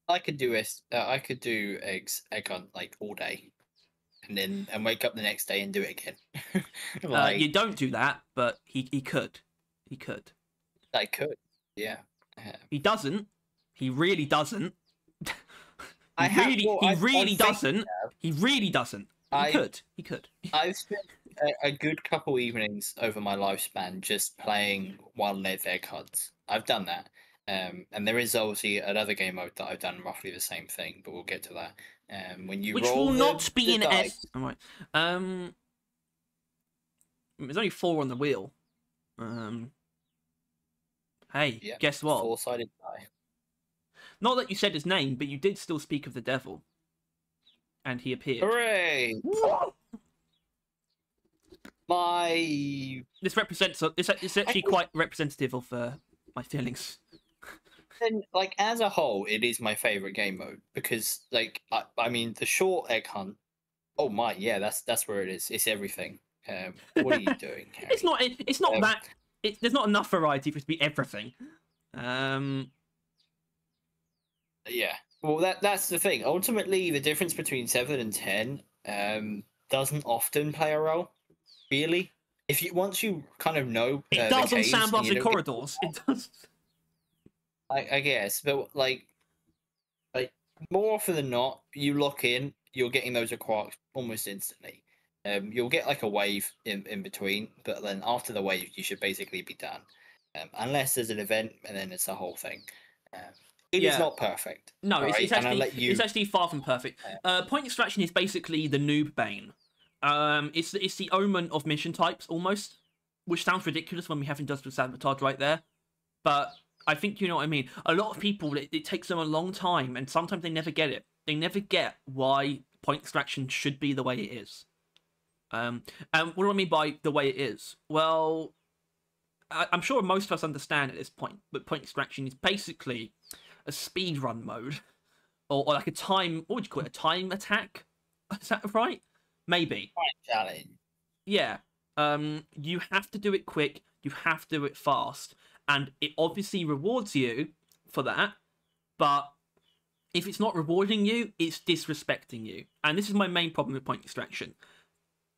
I could do egg hunt like all day, and wake up the next day and do it again. Like, you don't do that, but he could. He could. I could. Yeah. He doesn't. He really doesn't. He really doesn't. He could. I've spent a good couple evenings over my lifespan just playing wildlife egg hunts. I've done that. And there is obviously another game mode that I've done roughly the same thing, but we'll get to that. When you which roll will not be in dice, S. All right. There's only 4 on the wheel. Hey, yeah, guess what? 4-sided die. Not that you said his name, but you did still speak of the devil, and he appeared. Hooray! This represents. It's actually quite representative of my feelings. Then, like as a whole, it is my favorite game mode because, like, I mean, the short egg hunt. Oh my, yeah, that's where it is. It's everything. What are you doing, Harry? It's not that. There's not enough variety for it to be everything. Yeah. Well, that's the thing. Ultimately, the difference between 7 and 10 doesn't often play a role, really. Once you kind of know, it does on sandblasted corridors. It does. I guess, but like more often than not, you lock in, you're getting those quarks almost instantly. You'll get like a wave in between, but then after the wave, you should basically be done, unless there's an event, and then it's the whole thing. It is not perfect. No, it's actually far from perfect. Point extraction is basically the noob bane. It's the omen of mission types almost, which sounds ridiculous when we have industrial sabotage right there, but I think you know what I mean. A lot of people, it takes them a long time, and sometimes they never get it. They never get why point extraction should be the way it is. And what do I mean by the way it is? Well, I'm sure most of us understand at this point, but point extraction is basically a speedrun mode, or like a time. What would you call it? A time attack? Is that right? Maybe. Time challenge. Yeah. You have to do it quick. You have to do it fast. And it obviously rewards you for that, but if it's not rewarding you, it's disrespecting you. And this is my main problem with point extraction.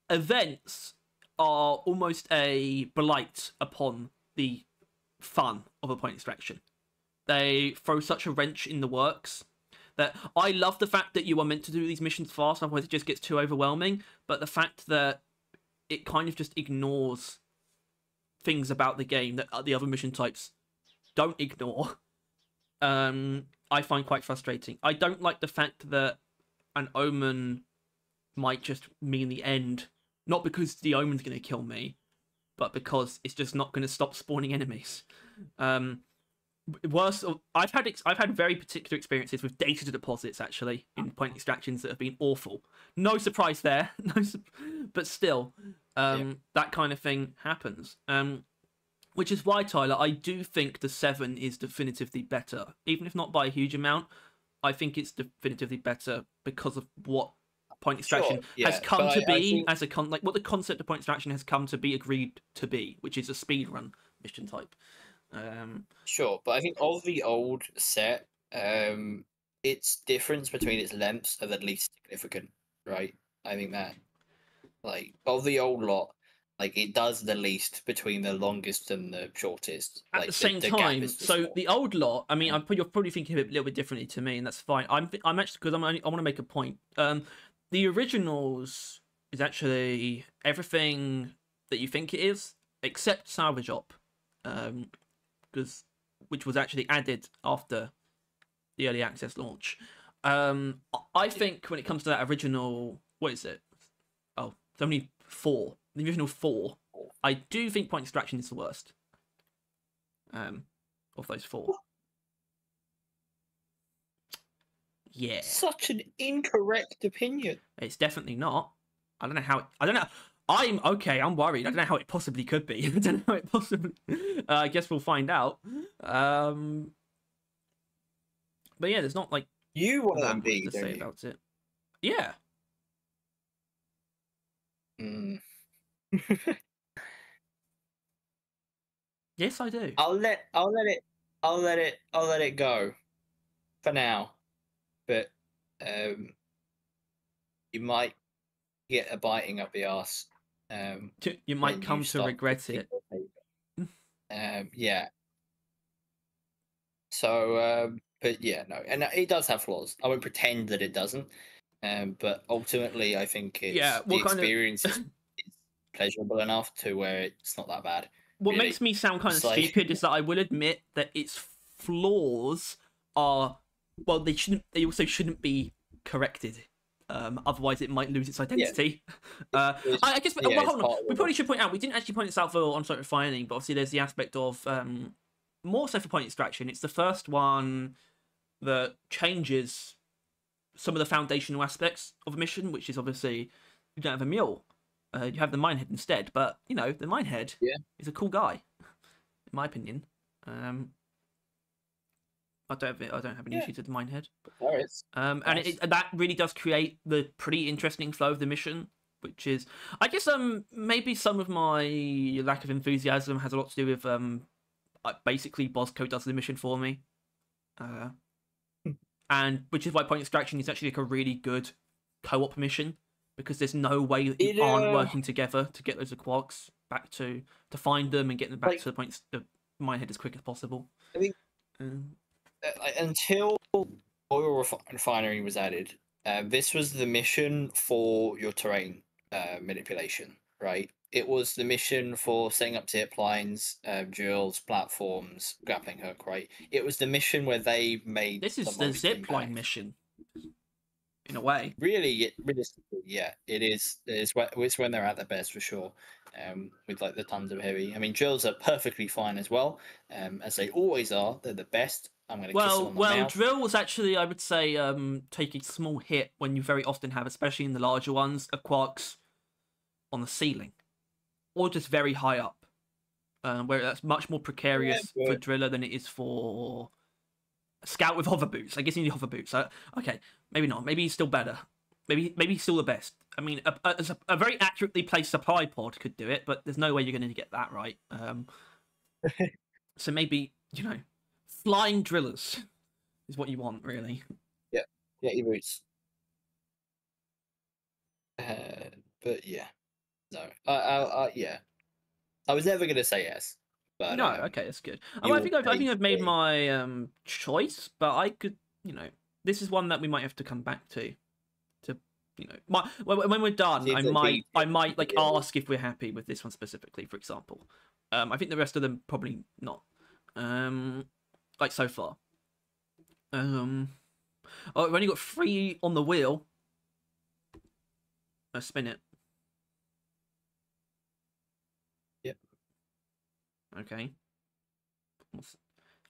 Events are almost a blight upon the fun of a point extraction. They throw such a wrench in the works that I love the fact that you are meant to do these missions fast, otherwise it just gets too overwhelming, but the fact that it kind of just ignores things about the game that the other mission types don't ignore, I find quite frustrating. I don't like the fact that an omen might just mean the end not because the omen's going to kill me, but because it's just not going to stop spawning enemies. Worse, I've had very particular experiences with data deposits actually in point extractions that have been awful. No surprise there, but still, that kind of thing happens. Which is why, Tyler, I do think the 7 is definitively better, even if not by a huge amount. I think it's definitively better because of what point extraction has come to be as a what the concept of point extraction has come to be agreed to be, which is a speedrun mission type. Sure, but I think of the old set, its difference between its lengths are the least significant, right? I think that, like, of the old lot, like, it does the least between the longest and the shortest. At like, the same time, so the old lot, I mean, you're probably thinking of it a little bit differently to me, and that's fine. I'm actually, because I want to make a point. The originals is actually everything that you think it is, except Salvage Op, which was actually added after the early access launch. I think when it comes to that original, what is it? Oh, it's only 4. The original 4. I do think point extraction is the worst. Of those 4. Yeah. Such an incorrect opinion. It's definitely not. I don't know how. I don't know. I'm okay. I'm worried. I don't know how it possibly could be. I don't know how it possibly. I guess we'll find out. But yeah, there's not like you want that to be much to say about it. Yeah. Yes, I do. I'll let it go for now, but you might get a biting up the arse. You might come to regret it. Yeah. So, but yeah, no, and it does have flaws. I won't pretend that it doesn't. But ultimately, I think it's the experience is pleasurable enough to where it's not that bad. What makes me sound kind of stupid is that I will admit that its flaws are, well, they also shouldn't be corrected. Otherwise it might lose its identity. Yeah. I guess hold on. We probably should point out, we didn't actually point this out for on-site refining, but obviously there's the aspect of more so for point extraction. It's the first one that changes some of the foundational aspects of a mission, which is obviously you don't have a mule. You have the minehead instead, but the minehead is a cool guy, in my opinion. I don't have any issues with the minehead. And that really does create the pretty interesting flow of the mission, which is, I guess, maybe some of my lack of enthusiasm has a lot to do with basically Bosco does the mission for me, and which is why point extraction is actually like a really good co-op mission. Because there's no way that you aren't working together to get those quarks back to find them and get them back to the minehead as quick as possible. I think until oil refinery was added, this was the mission for your terrain manipulation, right? It was the mission for setting up zip lines, drills, platforms, grappling hook, right? It was the mission where they made. This is the zip line mission. In a way, realistically, yeah, it is. It's when they're at their best for sure. With like the tons of heavy. I mean, drills are perfectly fine as well, as they always are. They're the best. I'm going to kiss them on the mouth. Drills actually, I would say, take a small hit when you very often have, especially in the larger ones, of quarks on the ceiling, or just very high up, where that's much more precarious for driller than it is for scout with hover boots. I guess you need hover boots. Okay, maybe not. Maybe he's still better. Maybe he's still the best. I mean, a very accurately placed supply pod could do it, but there's no way you're going to get that right. So maybe, flying drillers is what you want, really. Yeah, your boots. But yeah, no. Yeah. I was never going to say yes. But, no, okay, that's good. I think I've made my choice, but I could, this is one that we might have to come back to. When we're done, I might like ask if we're happy with this one specifically, for example. I think the rest of them probably not. Like so far. We've only got 3 on the wheel. Let's spin it. Okay.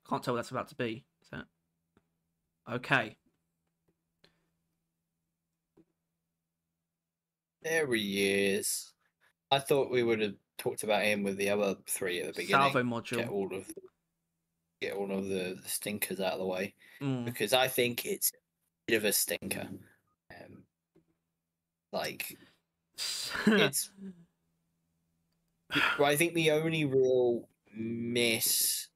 Can't tell what that's about to be. Is that okay? There he is. I thought we would have talked about him with the other three at the beginning. Salvo module. Get all of the stinkers out of the way, Mm. because I think it's a bit of a stinker. It's. Well, I think the only real miss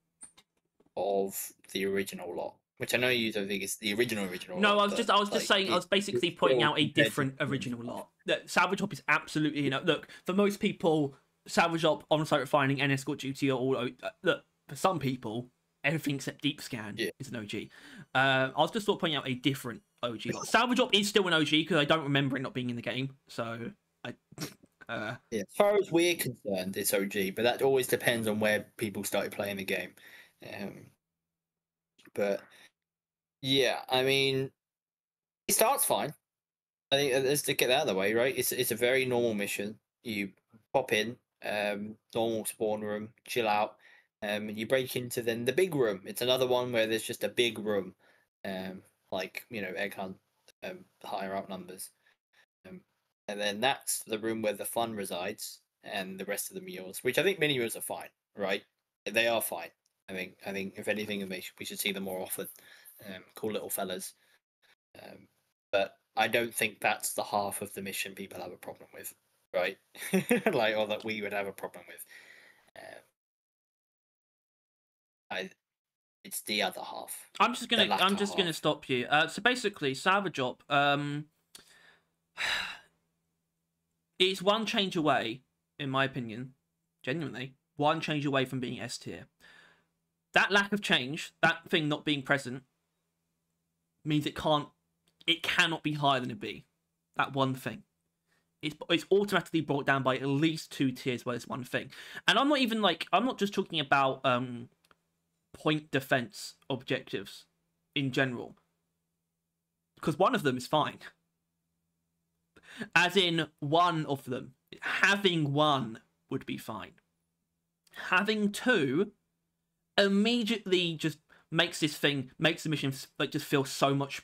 of the original lot, which I know you don't think it's the original. No, lot, I was just saying, I was basically pointing out a different original lot. That Salvage Hop is absolutely, you know, look, for most people, Salvage Hop, on-site refining, and Escort Duty are all, look, for some people, everything except Deep Scan is an OG. I was just sort of pointing out a different OG lot. Salvage Hop is still an OG because I don't remember it not being in the game, so as far as we're concerned, it's OG, but that always depends on where people started playing the game. But yeah, I mean, it starts fine. I think let's get that out of the way, right? It's a very normal mission. You pop in, normal spawn room, chill out, and you break into then the big room. It's another one where there's just a big room, like egg hunt, higher up numbers, and then that's the room where the fun resides, and the rest of the meals, which I think mini meals are fine, right? They are fine. I think if anything, we should see them more often. Cool little fellas, but I don't think that's the half of the mission people have a problem with, right? Or that we would have a problem with. It's the other half. I'm just gonna stop you. So basically, Salvage Hop, it's one change away, in my opinion, genuinely, one change away from being S tier. That lack of change, that thing not being present, means it cannot be higher than a B. That one thing. It's automatically brought down by at least 2 tiers by this one thing. And I'm not just talking about point defense objectives in general. Because one of them is fine. As in, one of them. Having one would be fine. Having 2 immediately just makes the mission just feel so much.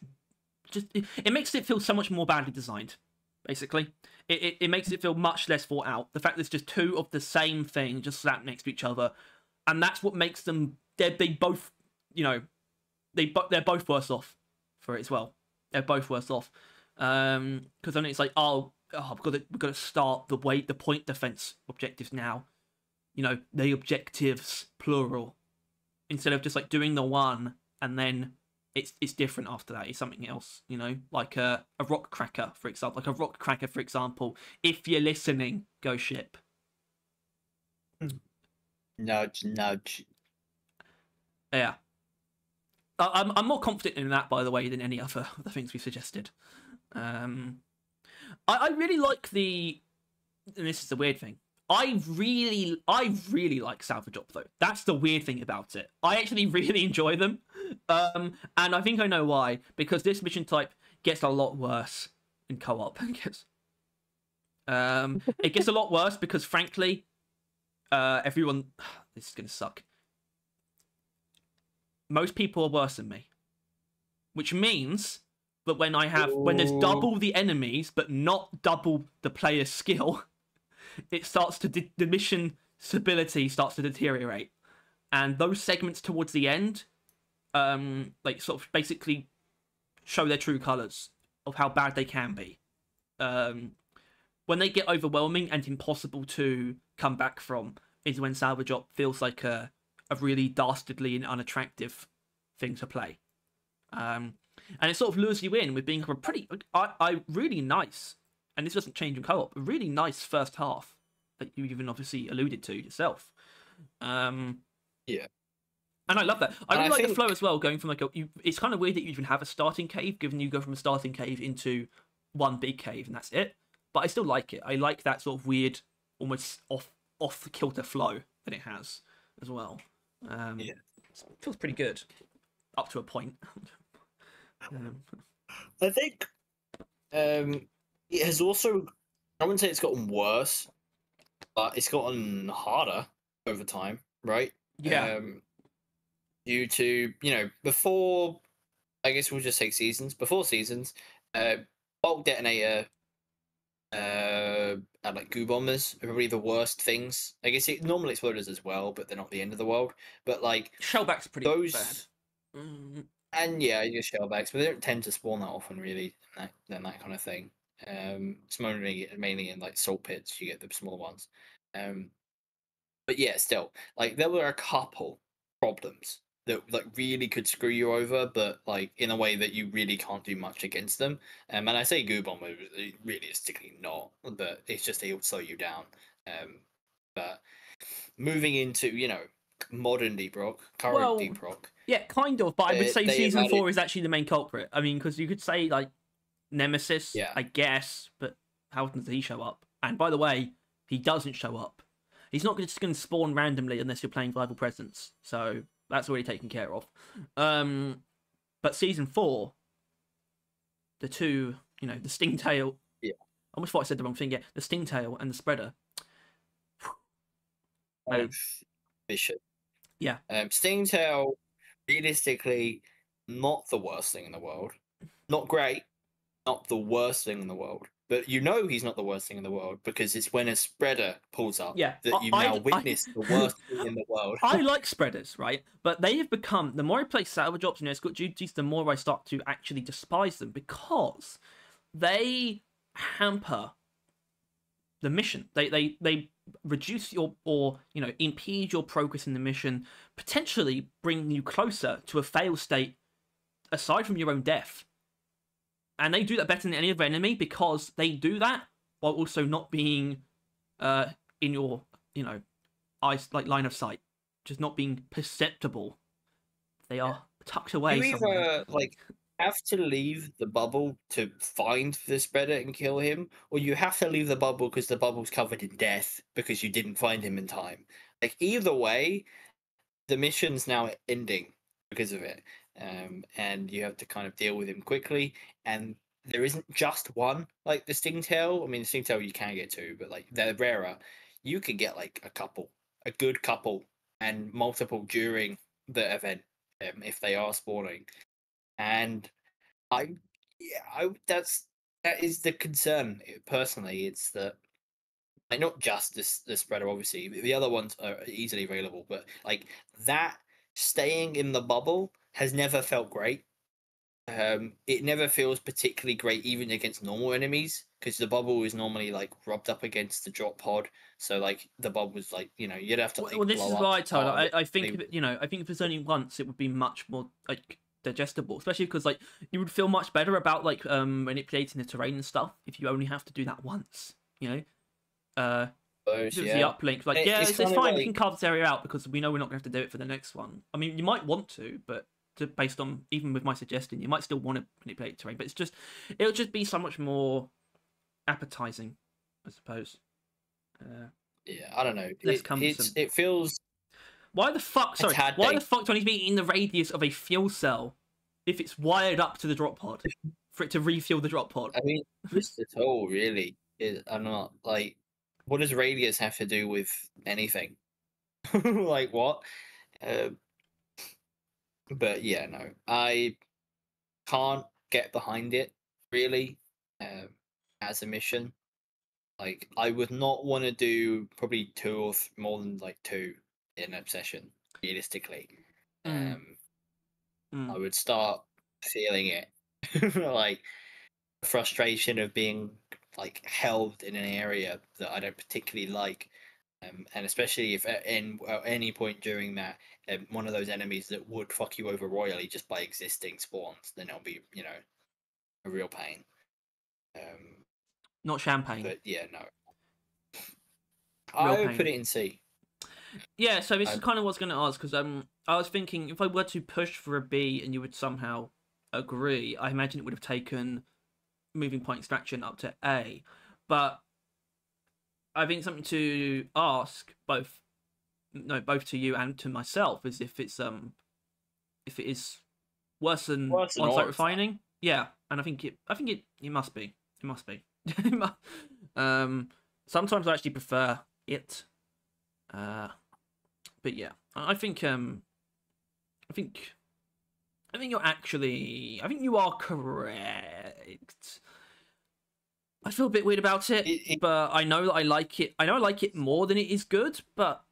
It makes it feel so much more badly designed. Basically, it makes it feel much less thought out. The fact that there's just 2 of the same thing just slapped next to each other, and that's what makes them. They both, they're both worse off for it as well. They're both worse off because then it's like, we've got to start the point defense objectives now. The objectives plural, instead of just like doing the one and then it's different after that. It's something else, like a rock cracker, for example. If you're listening, go ship. Nudge, nudge. Yeah. I'm more confident in that, by the way, than any other of the things we suggested. I really like and this is the weird thing. I really like Salvage Hop, though. That's the weird thing about it. I actually really enjoy them. And I think I know why. Because this mission type gets a lot worse in co-op. It gets a lot worse because, frankly, everyone... This is going to suck. Most people are worse than me. Which means that when there's double the enemies, but not double the player's skill... the mission stability starts to deteriorate, and those segments towards the end, sort of basically show their true colors of how bad they can be. When they get overwhelming and impossible to come back from, is when Salvage Hop feels like a really dastardly and unattractive thing to play. And it sort of lures you in with being a pretty, really nice. And this doesn't change in co-op. A really nice first half that you even obviously alluded to yourself. Yeah. And I love that. I really like the flow as well, going from it's kind of weird that you even have a starting cave, given you go from a starting cave into one big cave and that's it. But I still like it. I like that sort of weird, almost off kilter flow that it has as well. It feels pretty good up to a point. I think it has also, I wouldn't say it's gotten worse, but it's gotten harder over time. right? Yeah. Due to, before, I guess we'll just take seasons. Before seasons, bulk detonator, and like goo bombers are probably the worst things. I guess normal exploders as well, but they're not the end of the world. But like Shellback's pretty bad. those, and yeah, you shellbacks, but they don't tend to spawn that often, really. That kind of thing. It's mainly in like salt pits you get the small ones. But yeah, still, like there were a couple problems that like really could screw you over, but like in a way that you really can't do much against them. And I say goo bomber, realistically not, but it's just it'll slow you down. But moving into modern Deep Rock, current Well, Deep Rock, yeah, kind of. But I would say season 4 added, is actually the main culprit. I mean, because you could say like Nemesis, yeah, I guess, but how often does he show up? And by the way, he doesn't show up. He's not just going to spawn randomly unless you're playing Rival Presence. So that's already taken care of. But season 4, the two, the Stingtail. yeah. I almost thought I said the wrong thing. Yeah, the Stingtail and the Spreader. Man. Bishop. Yeah. Stingtail, realistically, not the worst thing in the world. Not great, not the worst thing in the world. But he's not the worst thing in the world because it's when a spreader pulls up that you now witness the worst thing in the world. I like spreaders, right? But they have become, the more I play salvage ops and escort duties, the more I start to actually despise them because they hamper the mission. They reduce or impede your progress in the mission, potentially bring you closer to a fail state aside from your own death. And they do that better than any other enemy because they do that while also not being in your eyes, like line of sight, just not being perceptible. They are tucked away. You either have to leave the bubble to find the spreader and kill him, or you have to leave the bubble because the bubble's covered in death because you didn't find him in time. Like either way, the mission's now ending because of it. And you have to kind of deal with him quickly. And there isn't just one, like the Stingtail. I mean, the Stingtail you can get two, but like they're rarer. You can get like a good couple, and multiple during the event if they are spawning. And that is the concern personally. It's that like not just the spreader, obviously. The other ones are easily available, but like that staying in the bubble has never felt great. It never feels particularly great even against normal enemies because the bubble is normally like rubbed up against the drop pod. So like the bubble's like you'd have to. Like, well, this is why I told. I think they... I think if it's only once, it would be much more like digestible, especially because like you would feel much better about like manipulating the terrain and stuff if you only have to do that once. The uplink, like it's fine. Like... We can carve this area out because we know we're not going to have to do it for the next one. I mean, you might want to, but based on even with my suggestion, you might still want to manipulate terrain. But it'll just be so much more appetizing, I suppose. Yeah, I don't know. It feels. Why the fuck? Sorry, why the fuck do I need to be in the radius of a fuel cell if it's wired up to the drop pod for it to refuel the drop pod? I mean, just at all, really. I'm not like. What does radius have to do with anything? Like what? But yeah, no, I can't get behind it really as a mission. Like, I would not want to do probably two or more than like two in a session, realistically. I would start feeling it, like frustration of being like held in an area that I don't particularly like. And especially if at any point during that, one of those enemies that would fuck you over royally just by existing spawns, then it'll be, a real pain. Not champagne. But yeah, no. I would put it in C. Yeah, so this is kind of what I was going to ask, because I was thinking if I were to push for a B and you would somehow agree, I imagine it would have taken moving point extraction up to A. But I think something to ask both to you and to myself is if it is worse than on-site refining. Yeah, and I think it must be. It must be. Sometimes I actually prefer it. But yeah, I think you're actually. I think you are correct. I feel a bit weird about it, but I know that I like it. I know I like it more than it is good, but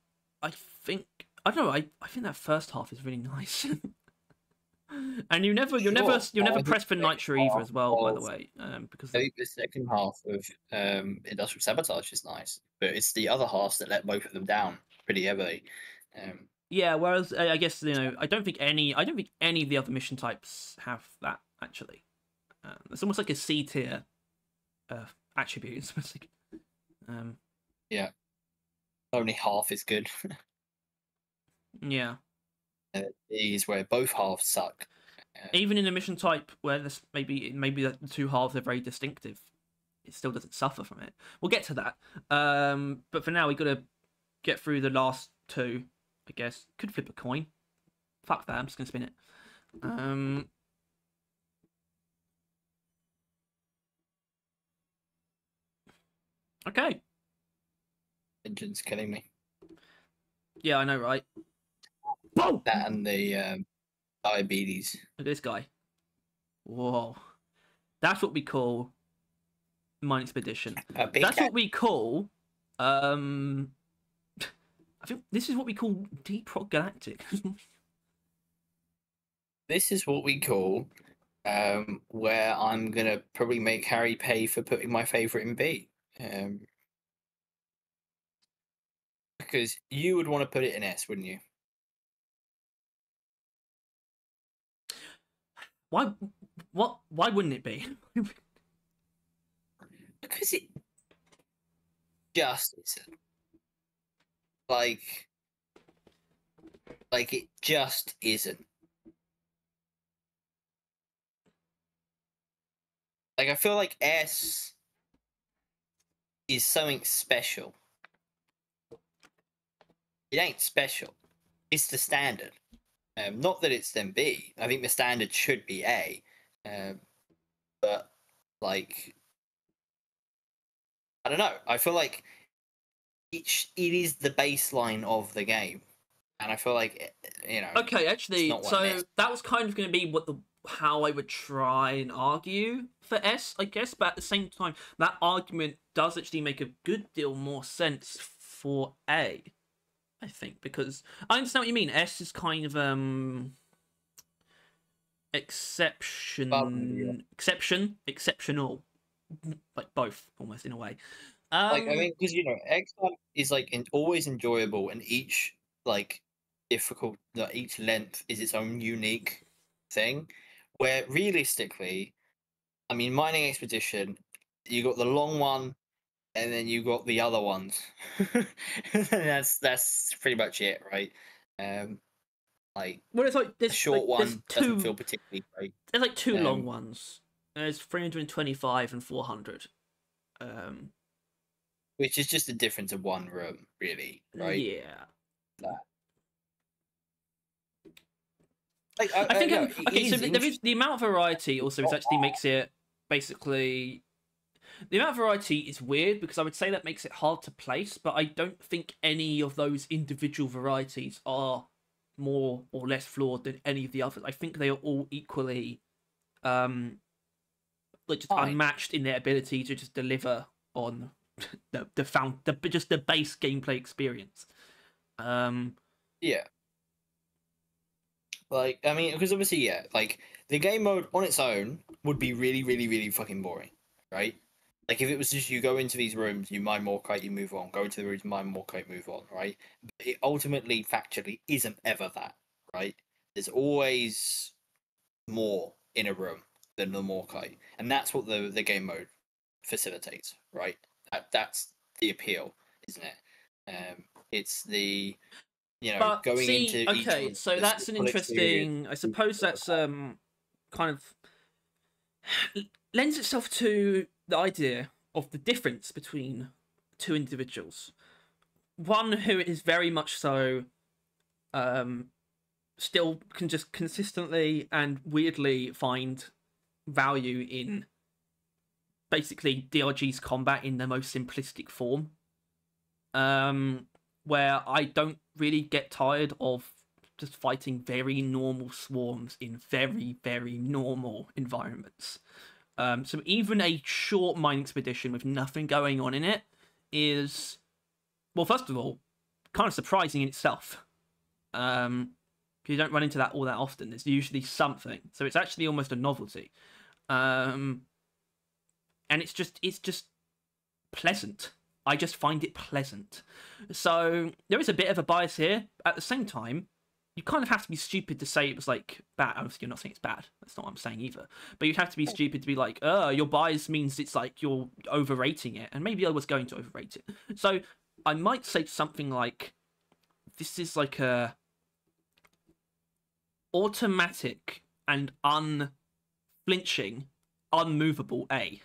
I think I don't know. I think that first half is really nice. And you're never pressed for Nitro either as well, by the way, because I think the second half of Industrial Sabotage is nice, but it's the other halves that let both of them down pretty heavily. Yeah, whereas I guess I don't think any of the other mission types have that actually. It's almost like a C tier attribute. Yeah, only half is good. Yeah. Is where both halves suck. Even in a mission type where there's maybe the two halves are very distinctive, it still doesn't suffer from it. We'll get to that. But for now, we got to get through the last two. I guess could flip a coin. Fuck that! I'm just gonna spin it. Okay. Engine's killing me. Yeah, I know, right? That and the diabetes. Look at this guy. Whoa. That's what we call Mine Expedition. That's what we call I think this is what we call Deep Rock Galactic. This is what we call where I'm gonna probably make Harry pay for putting my favourite in B. Because you would want to put it in S, wouldn't you? Why wouldn't it be? Because it just isn't. Like it just isn't. Like, I feel like S is something special. It ain't special. It's the standard. Not that it's then B. I think the standard should be A. But, like, I don't know. I feel like it is the baseline of the game. And I feel like, Okay, actually, so that was kind of going to be how I would try and argue for S, I guess. But at the same time, that argument does actually make a good deal more sense for A, I think, because I understand what you mean. S is kind of exceptional, like both almost in a way. Like, I mean, because X is like always enjoyable, and each difficult, each length is its own unique thing. Where realistically, I mean, Mining Expedition, you got the long one, and then you got the other ones. that's pretty much it, right? Well, it's like the short one doesn't feel particularly great. There's like two long ones. There's 325 and 400. Which is just a difference of one room, really, right? Yeah. I think okay. So there is the amount of variety. Also, is actually makes it basically. The amount of variety is weird because I would say that makes it hard to place, but I don't think any of those individual varieties are more or less flawed than any of the others. I think they are all equally, just unmatched in their ability to just deliver on the base gameplay experience. Yeah. Like, I mean, because obviously, yeah, like the game mode on its own would be really, really, really fucking boring, right? Like, if it was just you go into these rooms, you mine more kite, you move on. Go into the rooms, mine more kite, move on, right? But it ultimately, factually, isn't ever that, right? There's always more in a room than the more kite, and that's what the game mode facilitates, right? That's the appeal, isn't it? It's the going into okay, each so that's an interesting. I suppose that's kind of lends itself to the idea of the difference between two individuals. One who is very much so, still can just consistently and weirdly find value in basically DRG's combat in the most simplistic form. where I don't really get tired of just fighting very normal swarms in very, very normal environments. So even a short mine expedition with nothing going on in it is, well, first of all, kind of surprising in itself. You don't run into that all that often. There's usually something, so it's actually almost a novelty. And it's just pleasant. I just find it pleasant. So there is a bit of a bias here. At the same time, you kind of have to be stupid to say it was like bad. Obviously, you're not saying it's bad. That's not what I'm saying either. But you'd have to be stupid to be like, your bias means it's like you're overrating it. And maybe I was going to overrate it. So I might say something like, this is like a automatic and unflinching, unmovable A.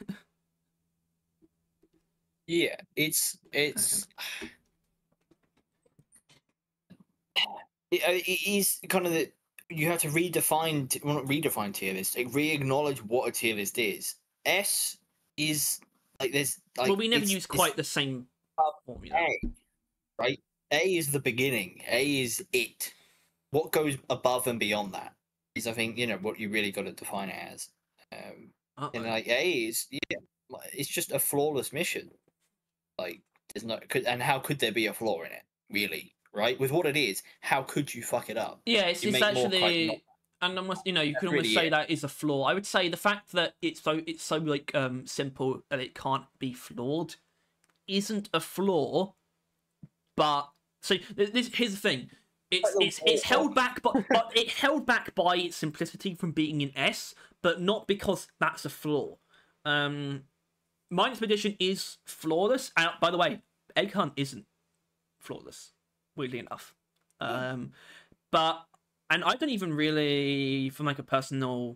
Yeah, it's it is kind of the, you have to redefine, well, not redefine tier list, like re-acknowledge what a tier list is. S is like there's like, well, we never use quite the same formula. A, right? A is the beginning. A is it. What goes above and beyond that is, I think, what you really got to define it as. And like A is, yeah, it's just a flawless mission. Like there's no, and how could there be a flaw in it? Really, right? With what it is, how could you fuck it up? Yeah, it's actually, and almost, you can almost say that is a flaw. I would say the fact that it's so like simple that it can't be flawed isn't a flaw. But so here's the thing. It's held back, but it held back by its simplicity from being in S, but not because that's a flaw. Mine Expedition is flawless. And by the way, Egg Hunt isn't flawless, weirdly enough. But, and I don't even really, from like a personal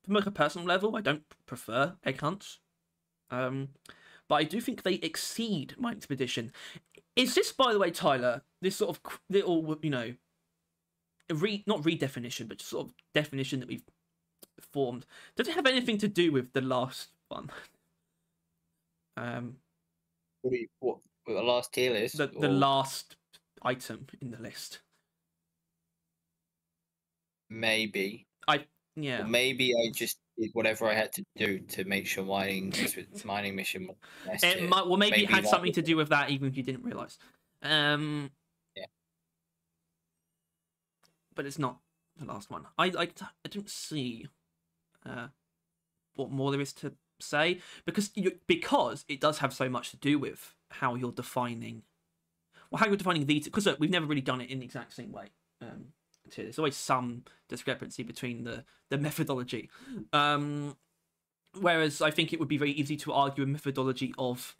level, I don't prefer Egg Hunts. But I do think they exceed Mine Expedition. Is this, by the way, Tyler, this sort of little, not redefinition, but just sort of definition that we've formed, does it have anything to do with the last one? What the last tier list? The last item in the list. Maybe. Yeah. Or maybe I just did whatever I had to do to make sure mining mission. Maybe it had something to do with that, even if you didn't realize. Yeah. But it's not the last one. I don't see what more there is to say, because it does have so much to do with how you're defining these, because we've never really done it in the exact same way. There's always some discrepancy between the methodology. Whereas I think it would be very easy to argue a methodology of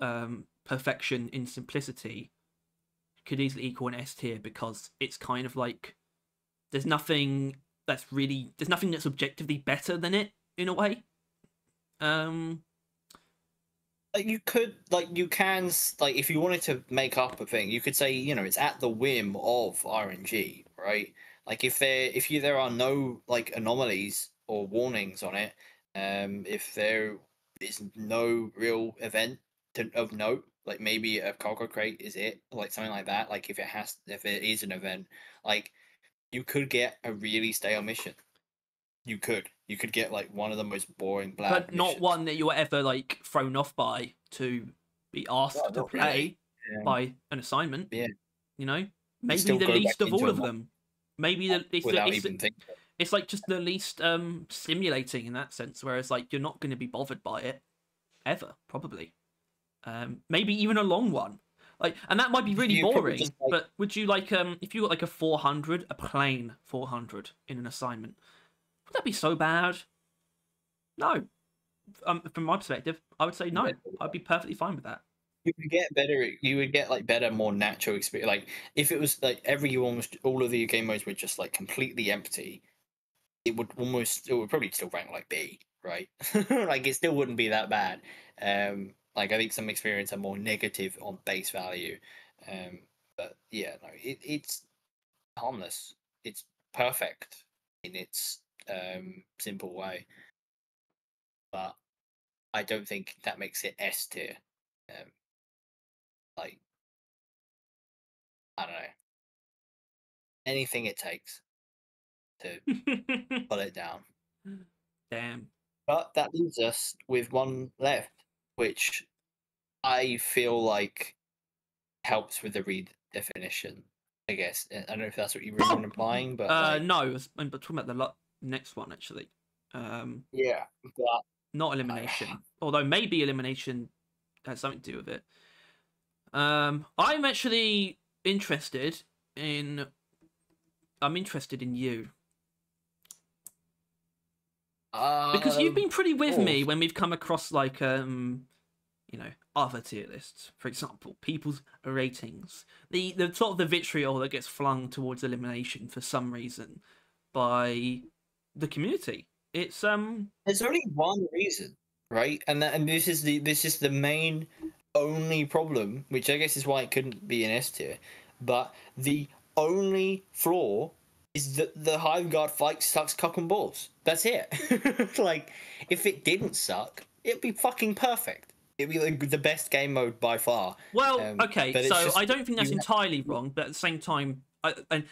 perfection in simplicity could easily equal an S tier, because it's kind of like there's nothing that's objectively better than it in a way. You can, if you wanted to make up a thing, you could say, it's at the whim of RNG, right? Like if there are no like anomalies or warnings on it, if there is no real event of note, like maybe a cargo crate is it, like something like that. Like if it is an event, like you could get a really stale mission. You could get like one of the most boring but missions. Not one that you're ever like thrown off by to be asked to play by an assignment. Yeah, maybe the least of all of them. Maybe it's like just the least stimulating in that sense. Whereas like you're not going to be bothered by it ever, probably. Maybe even a long one. Like, and that might be really boring. But would you like if you got like a 400, a plain 400 in an assignment? Would that be so bad? No. From my perspective, I would say no. I'd be perfectly fine with that. You would get like better, more natural experience. Like if it was like almost all of the game modes were just like completely empty, it would probably still rank like B, right? Like it still wouldn't be that bad. Like I think some experience are more negative on base value. But yeah, no, it's harmless. It's perfect in its simple way. But I don't think that makes it S tier. Like I don't know, anything it takes to pull it down. Damn. But that leaves us with one left, which I feel like helps with the redefinition. I guess I don't know if that's what you were even implying, but like, no, I'm talking about the next one actually. yeah, but not elimination, although maybe elimination has something to do with it. I'm actually interested in. I'm interested in you because you've been pretty with me when we've come across like other tier lists, for example, people's ratings, the sort of the vitriol that gets flung towards elimination for some reason by the community. It's there's only one reason, right? And this is the main only problem, which I guess is why it couldn't be an S tier. But the only flaw is that the Hive Guard fight sucks cock and balls. That's it. Like, if it didn't suck, it'd be fucking perfect. It'd be like the best game mode by far. Well, okay, so just, I don't think that's entirely wrong, but at the same time, and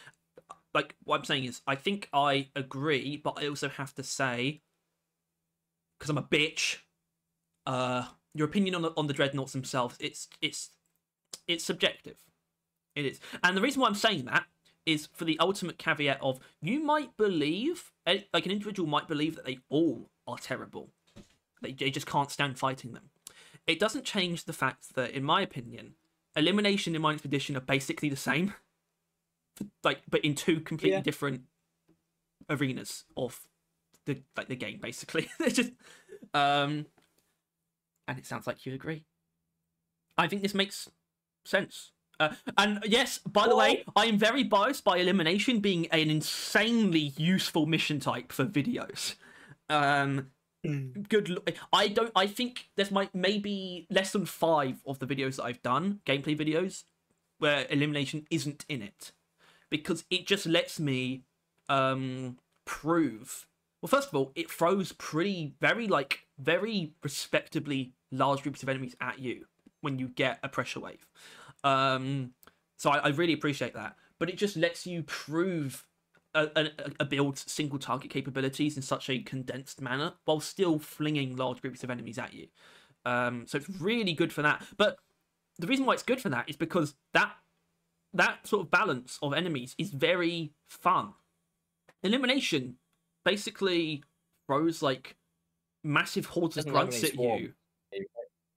like what I'm saying is, I think I agree, but I also have to say, because I'm a bitch, your opinion on the dreadnoughts themselves, it's subjective. It is, and the reason why I'm saying that is for the ultimate caveat of you might believe, like an individual might believe that they all are terrible, they just can't stand fighting them. It doesn't change the fact that, in my opinion, elimination and mine expedition are basically the same, like, but in two completely different arenas of the game. Basically, it's just, and it sounds like you agree. I think this makes sense. And yes, by the way, I am very biased by elimination being an insanely useful mission type for videos. Good. I think there's maybe less than 5 of the videos that I've done, gameplay videos, where elimination isn't in it, because it just lets me prove. Well, first of all, it throws very respectably large groups of enemies at you when you get a pressure wave. So I really appreciate that, but it just lets you prove a build's single target capabilities in such a condensed manner while still flinging large groups of enemies at you. So it's really good for that. But the reason why it's good for that is because that sort of balance of enemies is very fun. Elimination basically throws like massive hordes of grunts at you,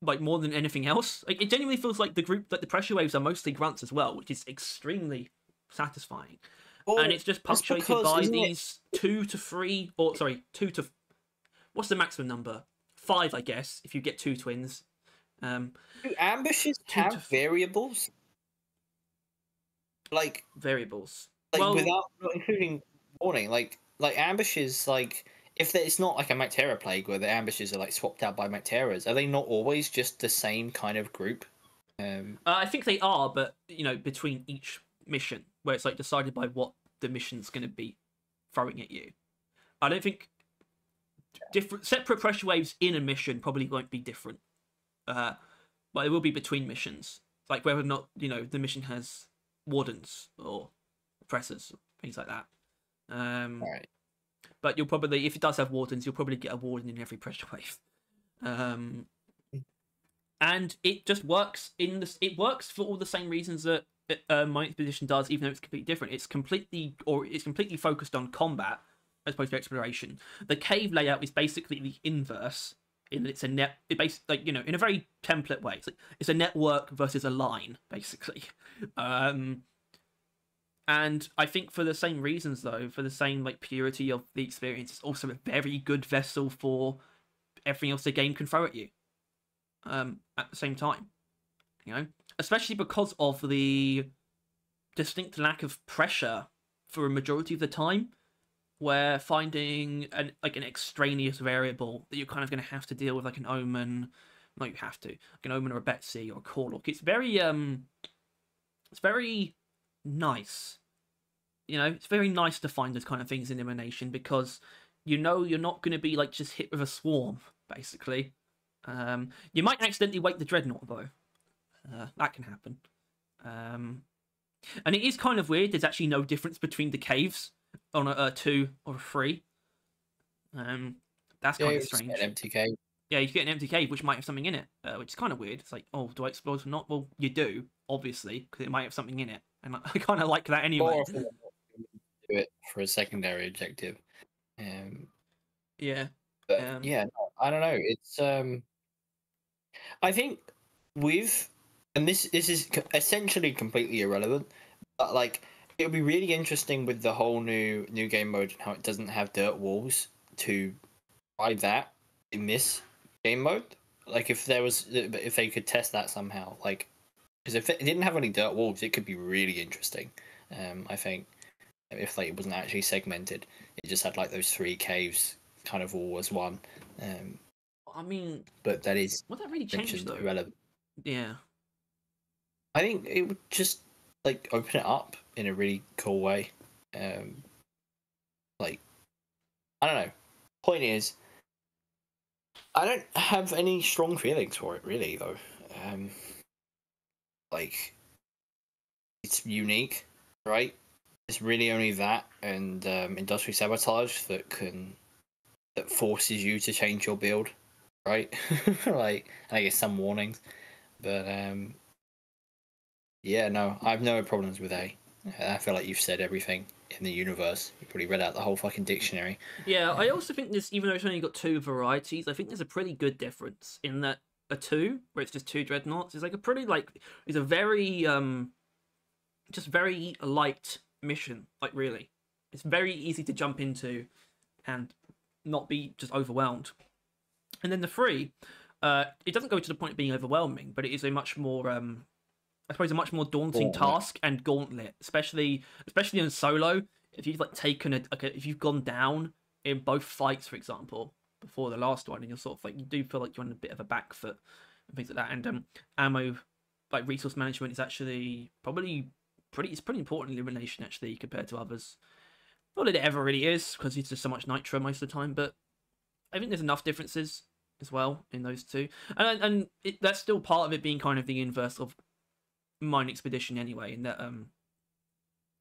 like more than anything else. Like, it genuinely feels like the pressure waves are mostly grunts as well, which is extremely satisfying. Well, and it's just punctuated by these 2 to 3, or sorry, 2 to, what's the maximum number? 5, I guess, if you get 2 twins. Do ambushes have variables? Like variables? Like, well, without not including warning, like ambushes, like if it's not like a Mactera plague where the ambushes are like swapped out by Macteras, are they not always just the same kind of group? I think they are, but between each mission, where it's like decided by what the mission's going to be throwing at you. I don't think separate pressure waves in a mission probably won't be different, but it will be between missions, like whether or not the mission has wardens or oppressors, things like that. Right. But you'll probably, if it does have wardens, you'll probably get a warden in every pressure wave. And it just works it works for all the same reasons that my expedition does, even though it's completely different. It's completely focused on combat as opposed to exploration. The cave layout is basically the inverse, in that it's in a very template way. It's a network versus a line, basically. And I think for the same reasons, though, for the same purity of the experience, it's also a very good vessel for everything else the game can throw at you. At the same time, especially because of the distinct lack of pressure for a majority of the time, where finding an extraneous variable that you're kind of going to have to deal with, like an omen, not you have to, like an omen or a Betsy or a Corlock. It's very nice. It's very nice to find those kind of things in elimination, because you're not going to be just hit with a swarm, basically. You might accidentally wake the dreadnought, though. That can happen. And it is kind of weird. There's actually no difference between the caves on a 2 or a 3. That's kind of strange. An empty cave. Yeah, you get an empty cave which might have something in it, which is kind of weird. It's like, oh, do I explore it or not? Well, you do, obviously, because it might have something in it, and I kind of like that anyway. Do it for a secondary objective. Yeah. But yeah, no, I don't know. It's I think and this is essentially completely irrelevant, but like it would be really interesting with the whole new game mode and how it doesn't have dirt walls to try that in this game mode. Like if they could test that somehow, like because if it didn't have any dirt walls, it could be really interesting. I think if like it wasn't actually segmented, it just had like those 3 caves kind of all as one. I mean, but that is would that really change though? Irrelevant. Yeah, I think it would just like open it up in a really cool way. Like I don't know. Point is, I don't have any strong feelings for it really though. Like it's unique, right? It's really only that and industrial sabotage that forces you to change your build, right? Like I guess some warnings, but yeah, no, I have no problems with A. I feel like you've said everything in the universe. You probably read out the whole fucking dictionary. Yeah, I also think this, even though it's only got 2 varieties, I think there's a pretty good difference in that a 2, where it's just 2 dreadnoughts, is like a pretty is a very just very light mission. Like really, it's very easy to jump into and not be just overwhelmed. And then the 3, it doesn't go to the point of being overwhelming, but it is a much more I suppose a much more daunting task and gauntlet, especially in solo. If you've if you've gone down in both fights, for example, before the last one, and you're sort of like you do feel like you're on a bit of a back foot and things like that. And ammo, like resource management, is actually probably pretty important in Elimination actually compared to others. Not that it ever really is because it's just so much nitro most of the time, but I think there's enough differences as well in those 2, and that's still part of it being kind of the inverse of Mine Expedition anyway, in that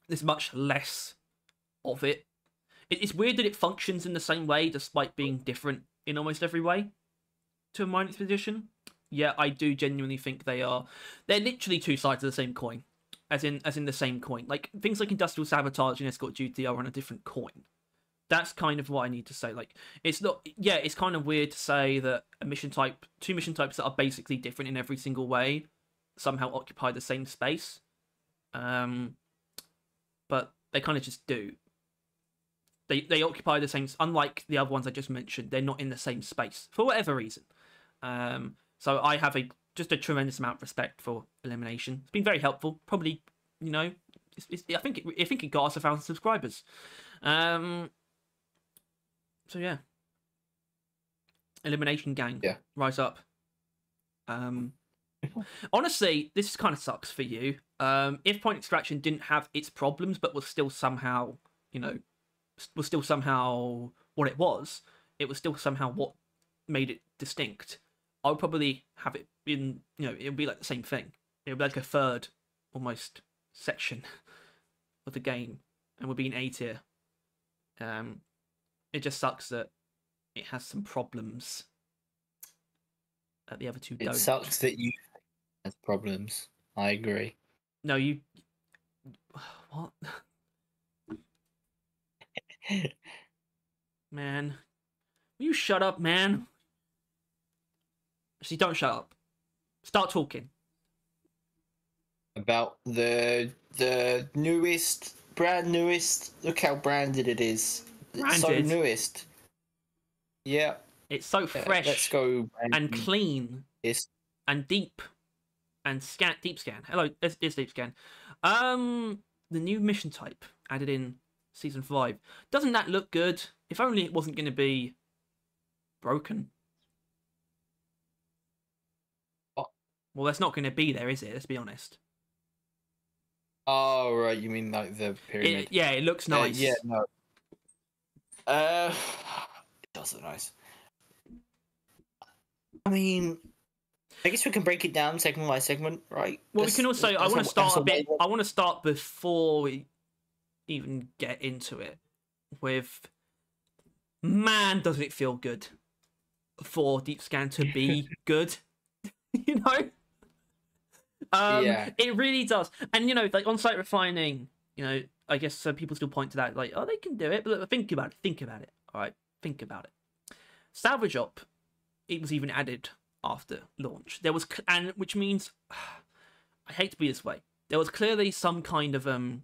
there's much less of it. It's weird that it functions in the same way despite being different in almost every way to a Mine Expedition. Yeah, I do genuinely think they're literally 2 sides of the same coin, as in the same coin. Like things like Industrial Sabotage and Escort Duty are on a different coin. That's kind of what I need to say. Like it's not. Yeah, it's kind of weird to say that a mission type, 2 mission types that are basically different in every single way, somehow occupy the same space, but they kind of just do. They occupy the same. Unlike the other ones I just mentioned, they're not in the same space for whatever reason. So I have just a tremendous amount of respect for Elimination. It's been very helpful. Probably, I think it got us 1,000 subscribers. So yeah, Elimination gang, yeah. Rise up. Honestly, this kind of sucks for you. If Point Extraction didn't have its problems, but was still somehow, what it was still somehow what made it distinct. I would probably have it in, it would be like the same thing. It would be like a third, almost, section of the game, and would be an A tier. It just sucks that it has some problems that the other 2 don't. It sucks that you have problems. I agree. No, you... What? Man. Will you shut up, man? Actually, don't shut up. Start talking. About the brand newest. Look how branded it is. It's so newest. Yeah. It's so fresh. Let's go. And clean. And deep. And deep scan. Hello, it's deep scan. The new mission type added in Season 5. Doesn't that look good? If only it wasn't going to be broken. What? Well, that's not going to be there, is it? Let's be honest. Oh, right. You mean like the pyramid? It looks nice. Yeah, no. It does look nice. I mean, I guess we can break it down segment by segment, right? Well, we can also. I want to start a bit. I want to start before we even get into it with. Man, does it feel good for Deep Scan to be good? You know. Yeah. It really does, and you know, like on-site refining. You know, I guess people still point to that, like, oh, they can do it, but think about it. Think about it. All right, think about it. Salvage op, it was even added after launch. There was, and which means, I hate to be this way. There was clearly some kind of there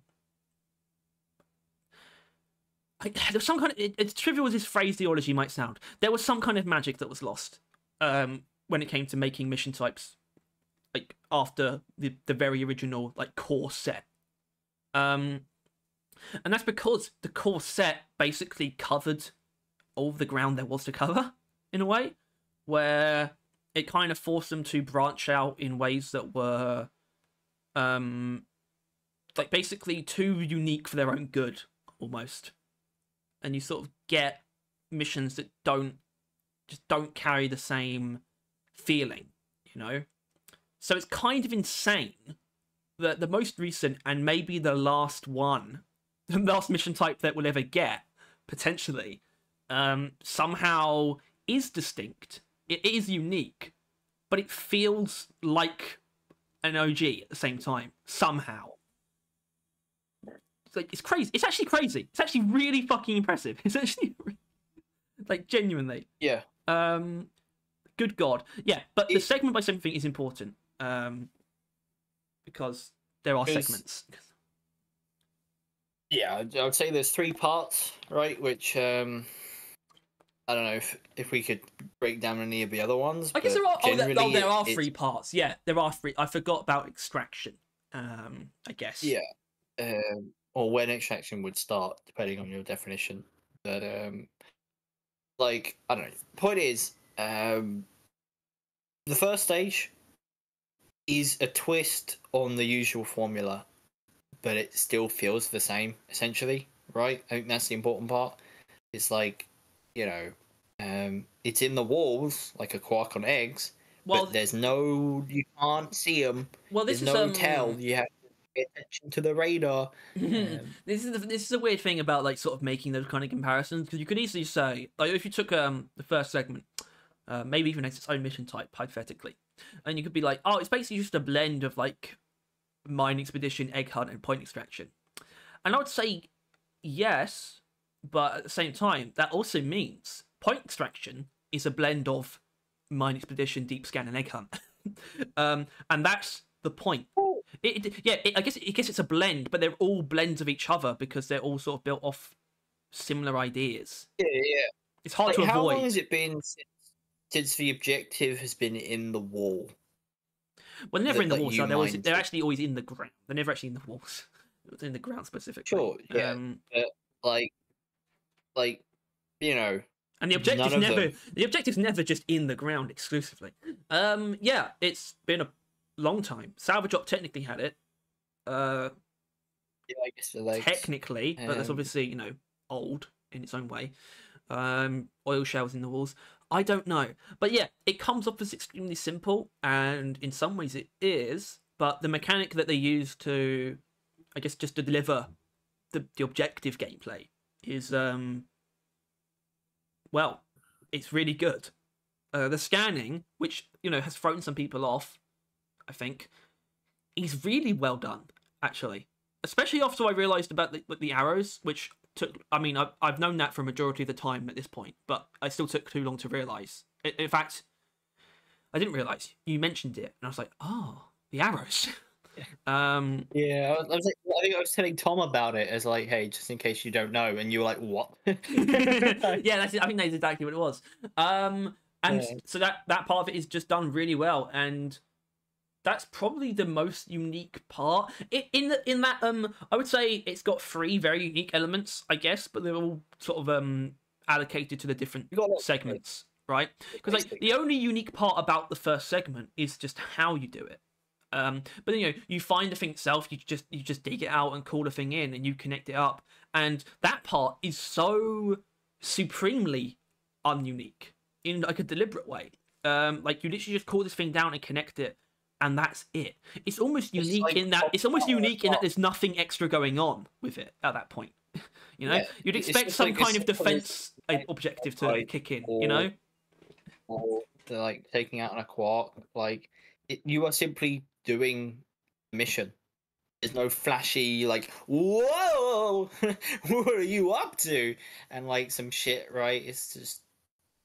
was some kind of, it's trivial as this phraseology might sound. There was some kind of magic that was lost when it came to making mission types, like after the very original like core set. And that's because the core set basically covered all of the ground there was to cover, in a way, where it kind of forced them to branch out in ways that were like basically too unique for their own good, almost. And you sort of get missions that don't carry the same feeling, you know? So it's kind of insane that the most recent and maybe the last one, the last mission type that we'll ever get, potentially, somehow is distinct. It is unique, but it feels like an OG at the same time, somehow. It's like, it's crazy. It's actually crazy. It's actually really fucking impressive. It's actually, like, genuinely. Yeah. Good God. Yeah, but the segment by segment thing is important. Because there are segments. Yeah, I would say there's 3 parts, right? Which I don't know if we could break down any of the other ones. I guess there are. There are 3 parts. Yeah, there are 3. I forgot about extraction. I guess. Yeah. Or when extraction would start, depending on your definition. But like, I don't know. Point is, the first stage is a twist on the usual formula, but it still feels the same, essentially, right? I think that's the important part. It's like, you know, it's in the walls, like a quark on eggs, but there's no, you can't see them. Well, this there's no tell. You have to pay attention to the radar. This is a weird thing about, like, sort of making those kind of comparisons, because you could easily say, like, if you took the first segment, maybe even its own mission type, hypothetically, and you could be like, oh, it's basically just a blend of, like, mine expedition, egg hunt, and point extraction. And I would say yes, but at the same time, that also means point extraction is a blend of mine expedition, deep scan, and egg hunt. And that's the point. I guess it's a blend, but they're all blends of each other because they're all sort of built off similar ideas. Yeah. It's hard to avoid. How long has it been since the objective has been in the wall? Well, they're never in the walls. They're actually always in the ground. They're never actually in the walls. It's in the ground specifically. Sure, yeah. But like, you know. And the objective's never just in the ground exclusively. Yeah, it's been a long time. Salvage Op technically had it. Yeah, I guess so, like, technically, but that's obviously, you know, old in its own way. Oil shells in the walls. I don't know. But yeah, it comes off as extremely simple, and in some ways it is, but the mechanic that they use to, I guess, just to deliver the objective gameplay is, well, it's really good. The scanning, which, you know, has thrown some people off, I think, is really well done, actually. Especially after I realised about the arrows, which took... I mean, I've known that for a majority of the time at this point, but I still took too long to realise. In fact, I didn't realise. You mentioned it, and I was like, oh, the arrows. Yeah, I think I was telling Tom about it as like, hey, just in case you don't know, and you were like, what? Yeah, I think that's exactly what it was. So that part of it is just done really well, and that's probably the most unique part. In that I would say it's got 3 very unique elements, I guess, but they're all sort of allocated to the different segments, right? Because like the only unique part about the first segment is just how you do it. But you know, you find the thing itself, you just dig it out and call the thing in, and you connect it up, and that part is so supremely ununique in like a deliberate way. Like you literally just call this thing down and connect it, and that's it. It's almost unique in that there's nothing extra going on with it at that point. You know, you'd expect some kind of defense objective to kick in. You know, or they're like taking out a quark. Like you are simply doing a mission. There's no flashy like, whoa, what are you up to? And like some shit, right? It's just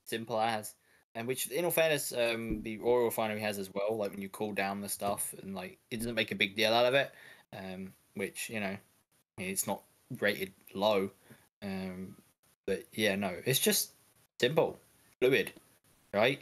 simple as. And which, in all fairness, the oil refinery has as well. Like when you cool down the stuff, and like it doesn't make a big deal out of it. Which it's not rated low. But yeah, no, it's just simple, fluid, right?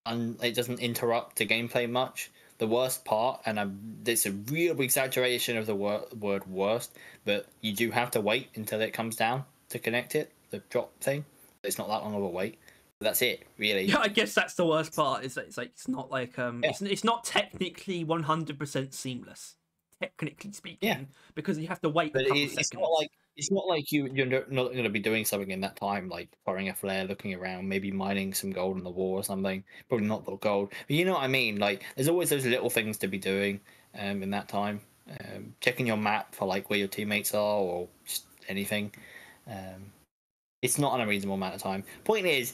And it doesn't interrupt the gameplay much. The worst part, and it's a real exaggeration of the word worst, but you do have to wait until it comes down to connect it, the drop thing. It's not that long of a wait. But that's it, really. Yeah, I guess that's the worst part. It's like it's not like it's not technically 100% seamless, technically speaking, because you have to wait a couple seconds. It's not like you're not going to be doing something in that time, like firing a flare, looking around, maybe mining some gold in the wall or something. Probably not the gold, but you know what I mean. Like, there's always those little things to be doing in that time. Checking your map for like where your teammates are or just anything. It's not an unreasonable amount of time. Point is,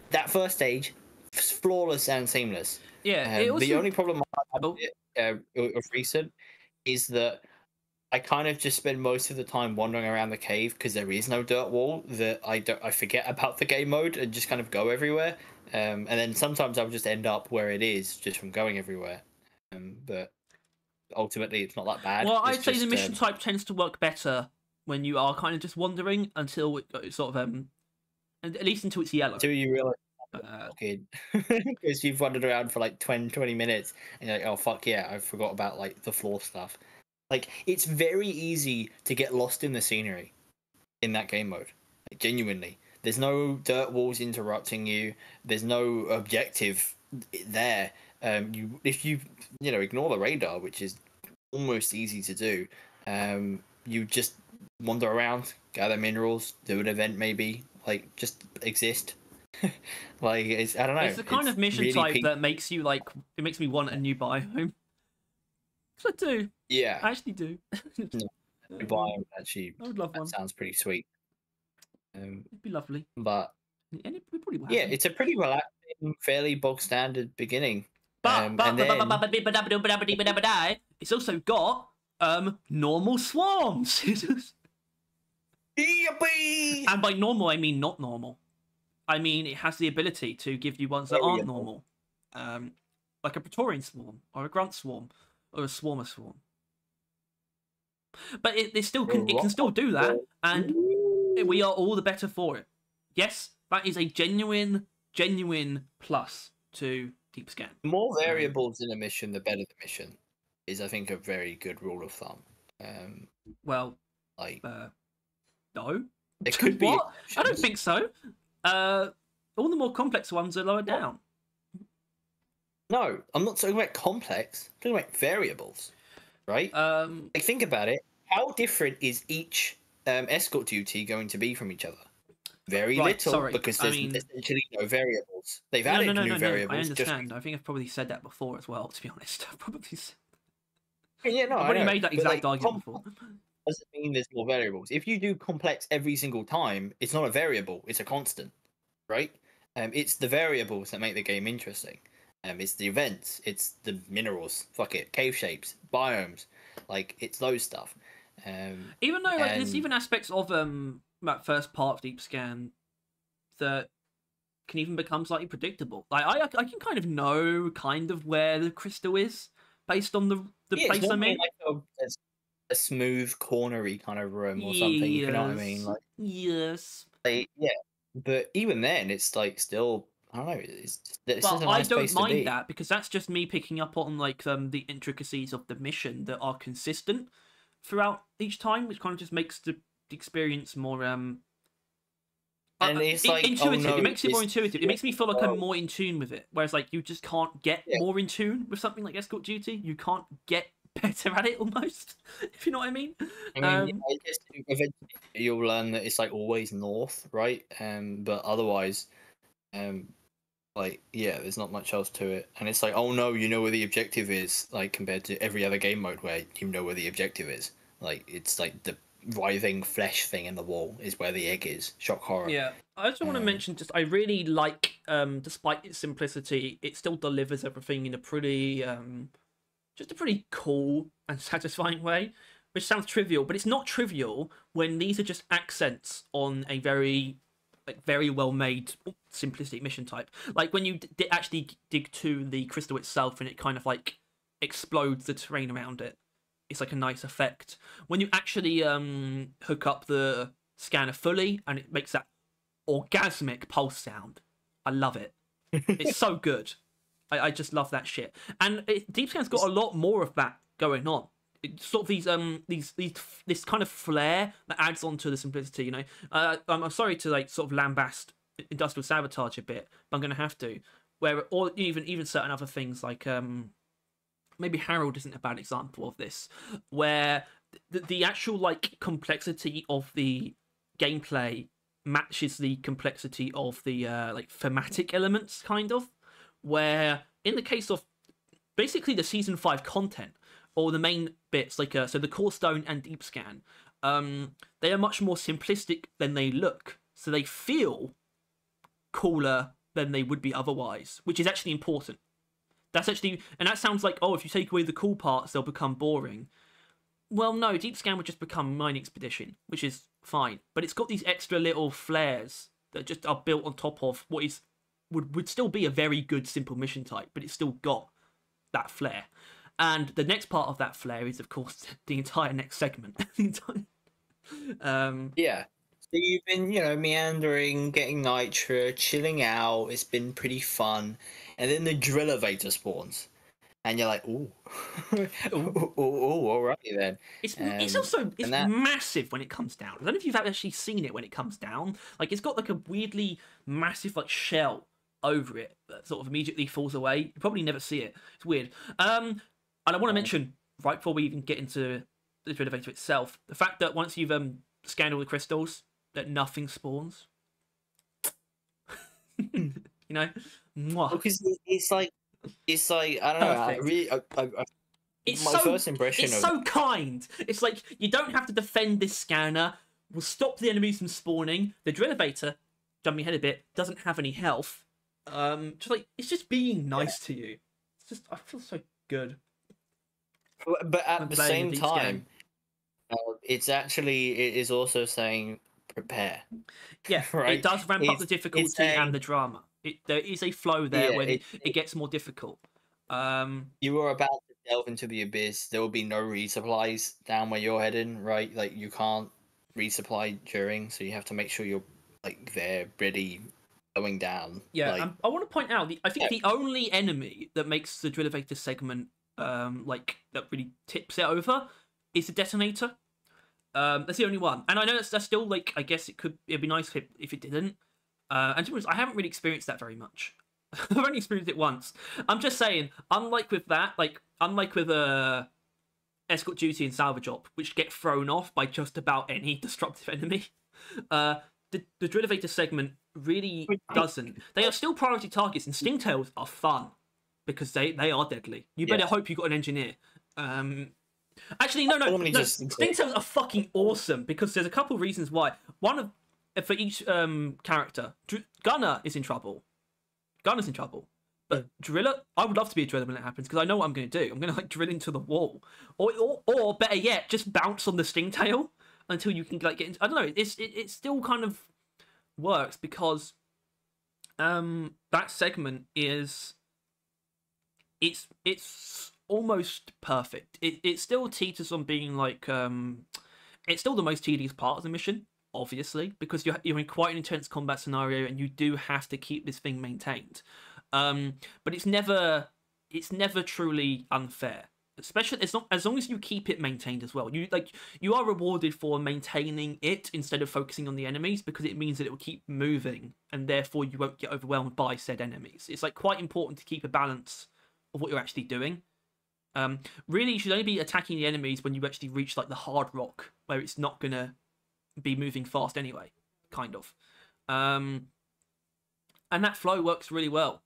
that first stage, flawless and seamless. Yeah. The only problem I had of recent is that I kind of just spend most of the time wandering around the cave because there is no dirt wall. That I forget about the game mode and just kind of go everywhere. And then sometimes I'll just end up where it is just from going everywhere. But ultimately, it's not that bad. Well, I'd say the mission type tends to work better when you are kind of just wandering until it sort of at least until it's yellow. Until you realize because you've wandered around for like 20 minutes and you're like, oh fuck yeah, I forgot about like the floor stuff. Like, it's very easy to get lost in the scenery in that game mode. Like, genuinely. There's no dirt walls interrupting you. There's no objective there. If you ignore the radar, which is almost easy to do, you just wander around, gather minerals, do an event maybe, like just exist. Like, I don't know. It's the kind of mission really type that makes you like. It makes me want a new biome. I do. Yeah. I actually do. Biome, actually, I would love one. Sounds pretty sweet. It'd be lovely. But and it probably will happen. It's a pretty relaxing, fairly bog standard beginning. But it's also got normal swarms. And by normal, I mean not normal. I mean it has the ability to give you ones that aren't normal, like a Praetorian swarm or a Grunt swarm. Or a swarmer swarm, but it can still do that, and we are all the better for it. Yes, that is a genuine plus to Deep Scan. The more variables in a mission, the better the mission is. I think a very good rule of thumb. No, it could be. What? I don't think so. All the more complex ones are lower down. No, I'm not talking about complex. I'm talking about variables, right? Like, think about it. How different is each escort duty going to be from each other? Very little, because there's essentially no variables. They've added new variables. I understand. I think I've probably said that before as well, to be honest. I've probably said... Yeah, no, I've already made that exact argument before. Doesn't mean there's more variables. If you do complex every single time, it's not a variable, it's a constant, right? It's the variables that make the game interesting. It's the events, it's the minerals, fuck it, cave shapes, biomes, like, it's those stuff. Even though, like, there's even aspects of that first part of Deep Scan that can even become slightly predictable. Like, I can kind of know where the crystal is based on the place I'm in. Like a smooth, cornery kind of room or something. You know what I mean? Like, yes. Like, yeah, but even then, it's like still. I don't know. But I don't mind that because that's just me picking up on like the intricacies of the mission that are consistent throughout each time, which kind of just makes the experience more and it's like intuitive. It makes it more intuitive. It makes me feel like I'm more in tune with it. Whereas like you just can't get more in tune with something like escort duty. You can't get better at it almost, if you know what I mean. I guess eventually you'll learn that it's like always north, right? But otherwise, like, yeah, there's not much else to it, and it's like, oh no, you know where the objective is, like compared to every other game mode where you know where the objective is. Like, it's like the writhing flesh thing in the wall is where the egg is. Shock horror. Yeah, I also want to mention just I really like, despite its simplicity, it still delivers everything in a pretty, just a pretty cool and satisfying way. Which sounds trivial, but it's not trivial when these are just accents on a very, like, very well made simplistic mission type. Like when you actually dig to the crystal itself and it kind of like explodes the terrain around it. It's like a nice effect. When you actually hook up the scanner fully and it makes that orgasmic pulse sound, I love it. It's so good. I just love that shit. And Deep Scan's got a lot more of that going on. It's sort of this kind of flair that adds on to the simplicity. You know, I'm sorry to like sort of lambast industrial sabotage a bit, but I'm going to have to. Or even certain other things like maybe Harold isn't a bad example of this, where the actual like complexity of the gameplay matches the complexity of the like thematic elements, kind of. Where in the case of basically the season 5 content or the main bits, like so the core stone and deep scan, they are much more simplistic than they look, so they feel cooler than they would be otherwise, which is actually important. That's actually, and that sounds like, oh, if you take away the cool parts, they'll become boring. Well, no, Deep Scan would just become Mine Expedition, which is fine. But it's got these extra little flares that just are built on top of what is would still be a very good simple mission type, but it's still got that flair. And the next part of that flair is, of course, the entire next segment. Yeah. So you've been, meandering, getting nitra, chilling out. It's been pretty fun, and then the drill elevator spawns, and you're like, ooh, ooh, alrighty then. It's also massive when it comes down. I don't know if you've actually seen it when it comes down. Like, it's got like a weirdly massive like shell over it that sort of immediately falls away. You probably never see it. It's weird. And I want to mention right before we even get into the drill elevator itself, the fact that once you've scanned all the crystals, that nothing spawns. You know, because it's like I don't know. First impression. It's so kind. It's like you don't have to defend this scanner. We'll stop the enemies from spawning. The drill elevator, jump me ahead a bit, doesn't have any health. Just like it's just being nice to you. It's just I feel so good. But at the same time, it is also saying prepare. Yeah, right? It does ramp up the difficulty and the drama. There is a flow there when it gets more difficult. You are about to delve into the abyss. There will be no resupplies down where you're heading, right? Like you can't resupply during, so you have to make sure you're like there, ready, going down. Yeah, like, I want to point out I think the only enemy that makes the drill elevator segment like that really tips it over is the detonator. That's the only one, and I know that's still like I guess it'd be nice if it didn't. And to be honest, I haven't really experienced that very much. I've only experienced it once. I'm just saying, unlike with escort duty and salvage op, which get thrown off by just about any destructive enemy, the drill elevator segment really doesn't. They are still priority targets, and stingtails are fun because they are deadly. You better hope you got an engineer. Actually, no. Stingtails are fucking awesome because there's a couple reasons why. For each character, Gunner is in trouble. Gunner's in trouble. But Driller, I would love to be a Driller when it happens because I know what I'm going to do. I'm going to like drill into the wall, or better yet, just bounce on the stingtail until you can like get into. I don't know. It still kind of works because that segment is it's almost perfect. It still teeters on being like it's still the most tedious part of the mission, obviously, because you're in quite an intense combat scenario and you do have to keep this thing maintained. But it's never truly unfair, especially as long as you keep it maintained as well. You are rewarded for maintaining it instead of focusing on the enemies because it means that it will keep moving and therefore you won't get overwhelmed by said enemies. It's like quite important to keep a balance of what you're actually doing. Really, you should only be attacking the enemies when you actually reach like the hard rock where it's not gonna be moving fast anyway, kind of. And and that flow works really well.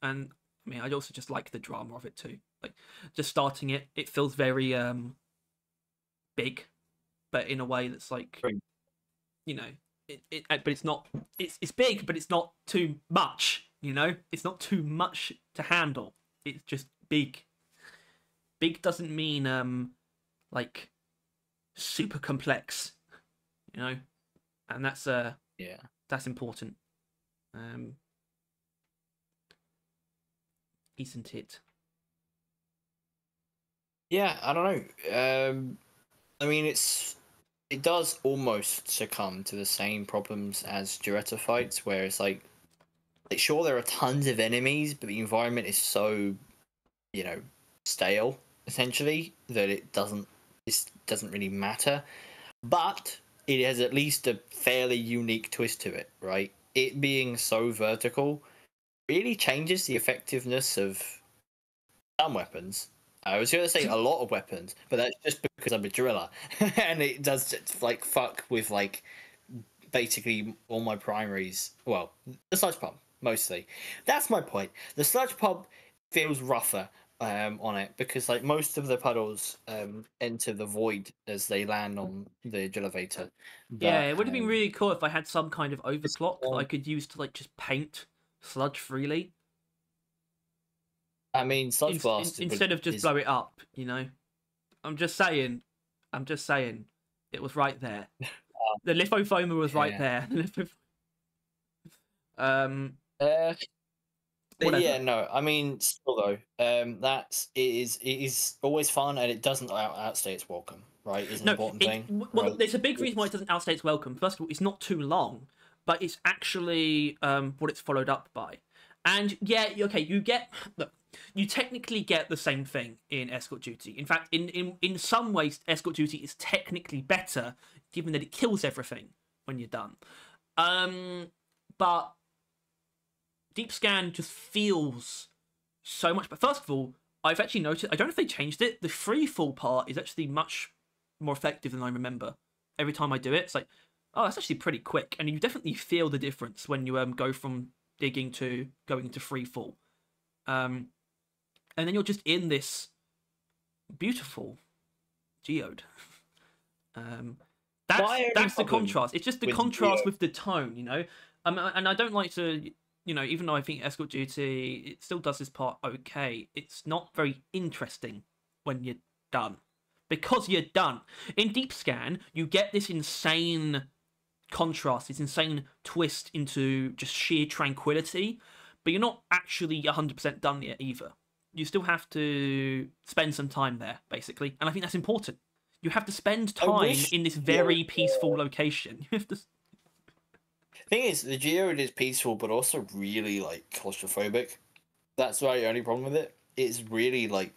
And I mean, I also just like the drama of it too. Like, just starting it, it feels very big, but in a way that's like, you know, but it's not. It's big, but it's not too much. You know, it's not too much to handle. It's just big. Big doesn't mean like super complex. You know, and that's that's important. Isn't it? Yeah, I don't know. I mean, it does almost succumb to the same problems as Duretta fights, where it's like sure there are tons of enemies, but the environment is so, you know, stale essentially that it doesn't really matter. But it has at least a fairly unique twist to it, right? It being so vertical really changes the effectiveness of some weapons. I was going to say a lot of weapons, but that's just because I'm a driller, and it does like fuck with like basically all my primaries. Well, the sludge pump mostly. That's my point. The sludge pump feels rougher on it because like most of the puddles enter the void as they land on the elevator. Yeah, it would have been really cool if I had some kind of overclock that I could use to like just paint sludge freely. I mean, sludge blast instead of just blow it up, you know. I'm just saying, it was right there. The lithophoma was right there. Yeah, no, I mean, still though, it is always fun, and it doesn't outstay its welcome, right? Is an important thing. Well, right? there's a big reason why it doesn't outstay its welcome. First of all, it's not too long, but it's actually what it's followed up by. And yeah, okay, you technically get the same thing in Escort Duty. In fact, in some ways, Escort Duty is technically better, given that it kills everything when you're done. But Deep Scan just feels so much. But first of all, I've actually noticed, I don't know if they changed it, the free fall part is actually much more effective than I remember. Every time I do it, it's like, oh, that's actually pretty quick. And you definitely feel the difference when you go from digging to going to free fall. And then you're just in this beautiful geode. That's the contrast. It's just the contrast with the tone, you know. And I don't like to, you know, even though I think Escort Duty, it still does this part okay. It's not very interesting when you're done, because you're done. In Deep Scan, you get this insane contrast, this insane twist into just sheer tranquility, but you're not actually 100% done yet either. You still have to spend some time there, basically, and I think that's important. You have to spend time in this very peaceful location. You have to. Thing is, the geode is peaceful, but also really like claustrophobic. That's the only problem with it. It's really like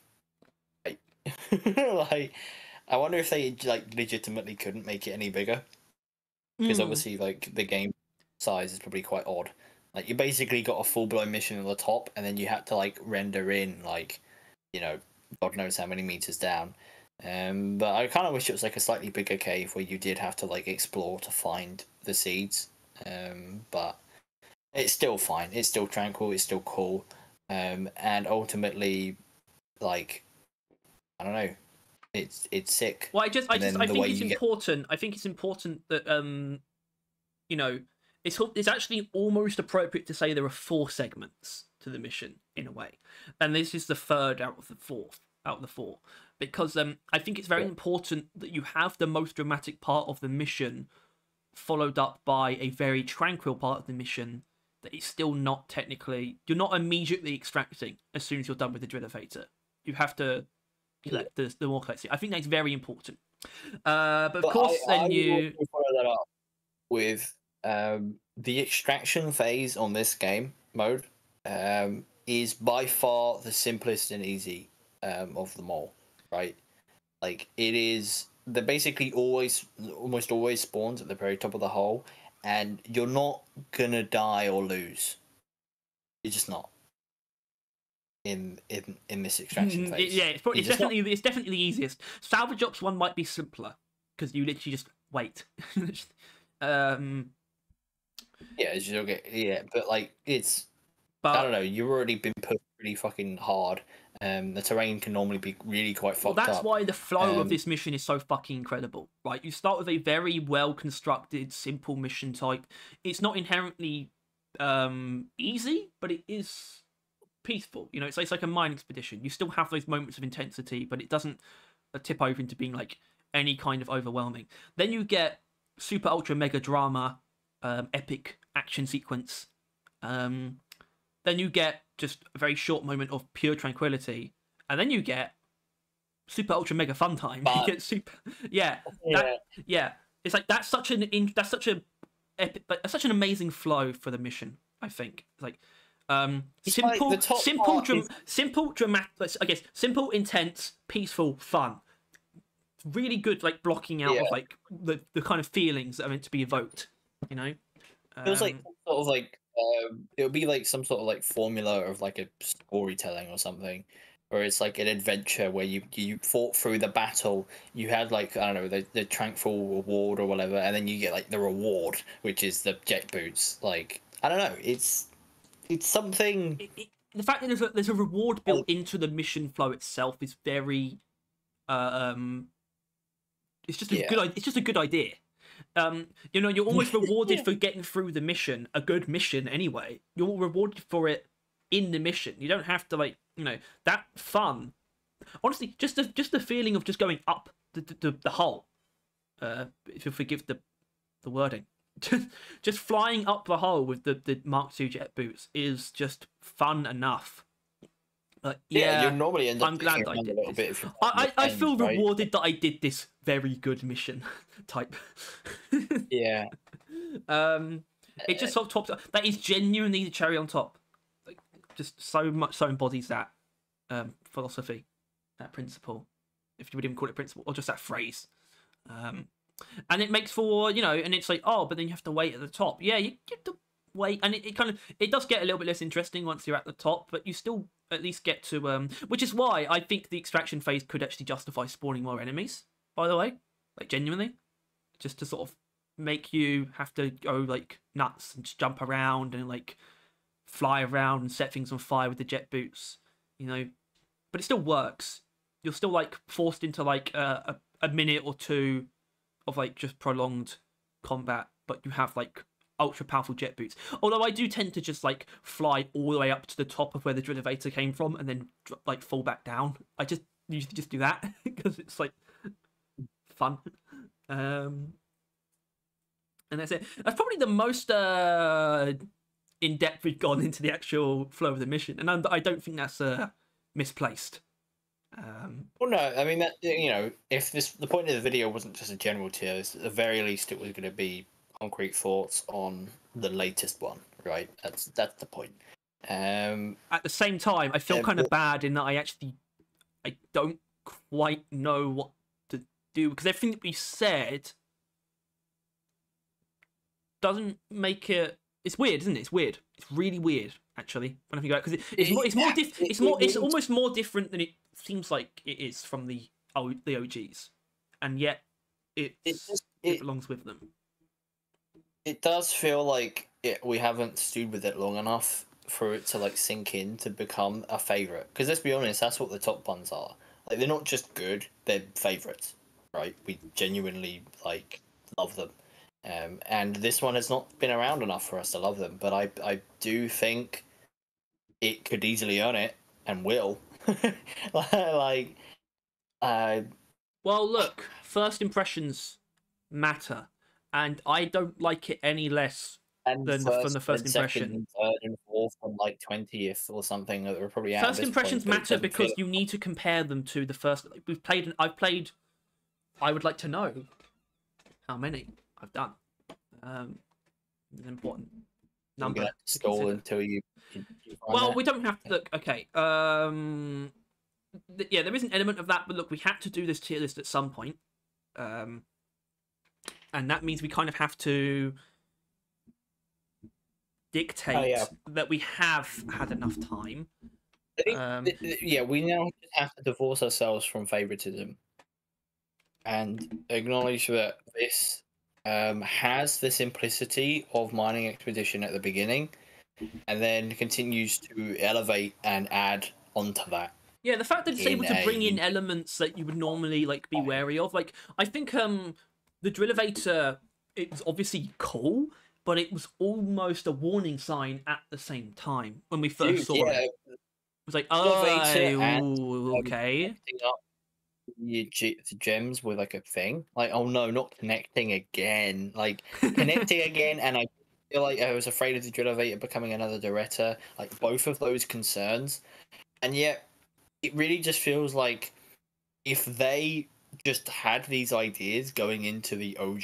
like I wonder if they like legitimately couldn't make it any bigger, because obviously like the game size is probably quite odd. Like you basically got a full-blown mission at the top, and then you had to like render in like, you know, God knows how many meters down. But I kind of wish it was like a slightly bigger cave where you did have to like explore to find the seeds. But it's still fine. It's still tranquil. It's still cool. And ultimately, like, I don't know, it's sick. Well, I think it's important. I think it's important that you know, it's actually almost appropriate to say there are 4 segments to the mission in a way, and this is the third out of the 4, because I think it's very important that you have the most dramatic part of the mission followed up by a very tranquil part of the mission that is still not technically, you're not immediately extracting as soon as you're done with the drill elevator. You have to collect the more collecting. I think that's very important. But of course, then you follow that up with the extraction phase on this game mode is by far the simplest and easy of them all, right? Like it is. They're basically almost always spawns at the very top of the hole, and you're not gonna die or lose. You're just not in this extraction phase. Yeah, it's definitely the easiest. Salvage Ops one might be simpler because you literally just wait. Yeah, you'll get but like it's But I don't know. You've already been pushed pretty fucking hard. The terrain can normally be really quite fucked that's up. why the flow of this mission is so fucking incredible. Right, you start with a very well constructed, simple mission type. It's not inherently easy, but it is peaceful. You know, it's like a mine expedition. You still have those moments of intensity, but it doesn't tip over into being like any kind of overwhelming. Then you get super ultra mega drama, epic action sequence. Then you get just a very short moment of pure tranquility, and then you get super ultra mega fun time. You get super, yeah, yeah. It's like that's such a epic, like, such an amazing flow for the mission. I think like simple, dramatic. I guess simple, intense, peaceful, fun. Really good, like blocking out of like the kind of feelings that are meant to be evoked. You know, it was like sort of like it would be like some sort of like formula of like a storytelling or something, where it's like an adventure where you fought through the battle, you had like I don't know the tranquil award or whatever, and then you get like the reward, which is the jet boots. Like I don't know, it's something. The fact that there's a reward built into the mission flow itself is very, it's just a good. It's just a good idea. You know, you're almost rewarded for getting through the mission, a good mission anyway. You're rewarded for it in the mission. You don't have to like, you know, that fun. Honestly, just the feeling of just going up the hole. If you forgive the wording, just flying up the hole with the Mark II jet boots is just fun enough. Yeah, you normally end up. I'm glad I did this. I feel rewarded that I did this very good mission type. Yeah. It just sort of tops up. That is genuinely the cherry on top. Like, just so much so embodies that philosophy, that principle, if you would even call it principle, or just that phrase. And it makes for, you know, and it's like, oh, but then you have to wait at the top. Yeah, you have to wait, and it kind of it does get a little bit less interesting once you're at the top, but you still at least get to which is why I think the extraction phase could actually justify spawning more enemies, by the way, like genuinely, just to sort of make you have to go like nuts and just jump around and like fly around and set things on fire with the jet boots, you know. But it still works. You're still like forced into like a minute or two of like just prolonged combat, but you have like ultra powerful jet boots. Although I do tend to just like fly all the way up to the top of where the drill elevator came from and then like fall back down. I just usually just do that because it's like fun. And that's it. That's probably the most in depth we've gone into the actual flow of the mission, and I don't think that's misplaced. Well, no, I mean that, you know, if the point of the video wasn't just a general tier list, at the very least it was going to be concrete thoughts on the latest one, right? That's the point. At the same time, I feel kind of bad in that I don't quite know what to do, because everything that we said doesn't make it. It's weird, isn't it? It's weird. It's really weird, actually. When I think about it, because it's almost more different than it seems like it is from the OGs, and yet it belongs with them. It does feel like we haven't stewed with it long enough for it to like sink in to become a favorite. Because let's be honest, that's what the top ones are. Like, they're not just good; they're favorites, right? We genuinely like love them. And this one has not been around enough for us to love them, but I do think it could easily earn it and will. Like, well, look, first impressions matter, and I don't like it any less than from the first impression. Second, third, and fourth from like 20th or something that we're probably out. First impressions matter because you need to compare them to the first. I've played. I would like to know how many I've done. An important number. Stall until you well, that. We don't have to look. Okay. Yeah, there is an element of that, but look, we had to do this tier list at some point, and that means we kind of have to dictate that we have had enough time. I think, we now have to divorce ourselves from favoritism and acknowledge that this has the simplicity of Mining Expedition at the beginning, and then continues to elevate and add onto that. Yeah, the fact that it's able to bring in elements that you would normally like be wary of. Like, I think the drill elevator, it's obviously cool, but it was almost a warning sign at the same time when we first saw it. It was like, oh, okay. The gems with like a thing, like, oh no, not connecting again, like connecting again, and I feel like I was afraid of the drill elevator becoming another Doretta, like both of those concerns, and yet it really just feels like if they just had these ideas going into the OG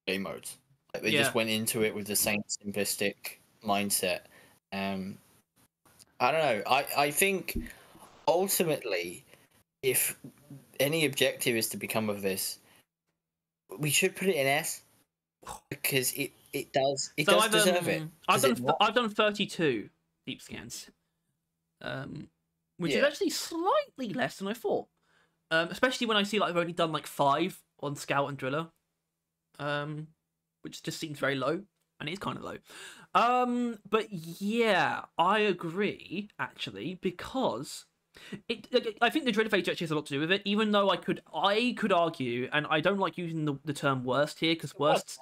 game modes, like they just went into it with the same simplistic mindset. I don't know. I think ultimately, if any objective is to become of this, we should put it in S, because it does deserve it. I've done 32 deep scans, which is actually slightly less than I thought. Especially when I see like I've only done like 5 on Scout and Driller, which just seems very low, and it is kind of low. But yeah, I agree actually, because I think the drill elevator actually has a lot to do with it, even though I could argue, and I don't like using the term worst here, because worst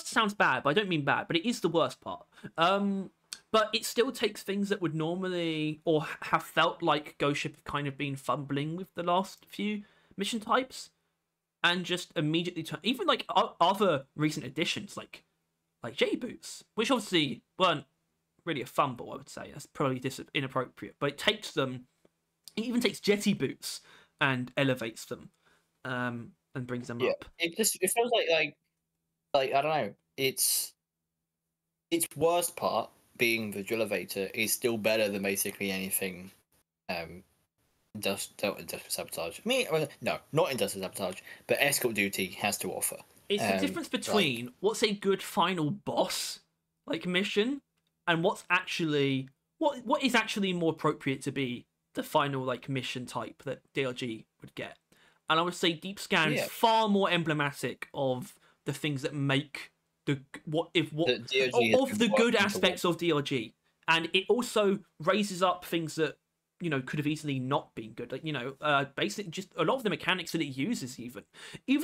sounds bad, but I don't mean bad, but it is the worst part. But it still takes things that would normally, or have felt like Ghost Ship have kind of been fumbling with the last few mission types, and just immediately turn, even like other recent additions like J boots, which obviously weren't really a fumble, I would say. That's probably inappropriate. But it even takes jetty boots and elevates them, and brings them up. It feels like I don't know. Its worst part, being the drill elevator, is still better than basically anything industrial sabotage. No, not industrial sabotage, but escort duty has to offer. It's the difference between what's a good final boss like mission, and what is actually more appropriate to be the final like mission type that DRG would get. And I would say Deep Scan is far more emblematic of the things that make the good aspects of DRG, and it also raises up things that could have easily not been good. Like basically just a lot of the mechanics that it uses, even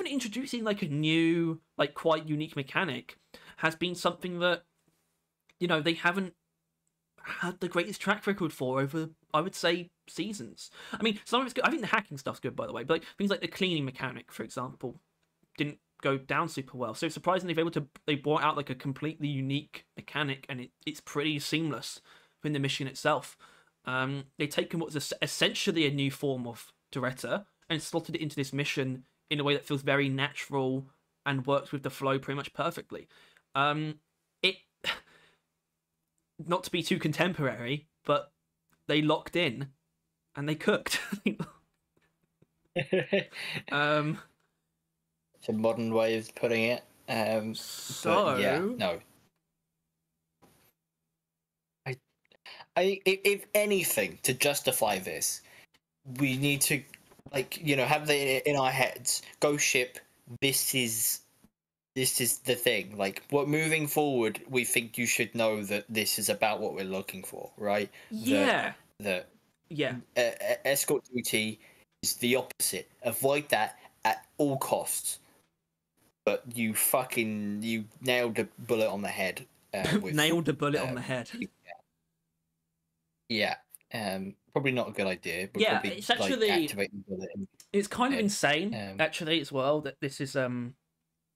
introducing like a new, like quite unique mechanic, has been something that they haven't had the greatest track record for over, I would say, seasons. I mean, some of it's good. I think the hacking stuff's good, by the way, but things like the cleaning mechanic, for example, didn't go down super well. So surprisingly, they brought out like a completely unique mechanic, and it's pretty seamless within the mission itself. They've taken what was essentially a new form of Doretta and slotted it into this mission in a way that feels very natural and works with the flow pretty much perfectly. Not to be too contemporary, but they locked in and they cooked. It's a modern way of putting it. No. If anything, to justify this, we need to, have in our heads, Ghost Ship, this is the thing. Like, moving forward, we think you should know that this is about what we're looking for, right? Escort duty is the opposite. Avoid that at all costs. But you nailed the bullet on the head. Nailed the bullet on the head. Yeah. Probably not a good idea. But yeah, it's actually activate the bullet. It's kind of insane, actually, as well, that this is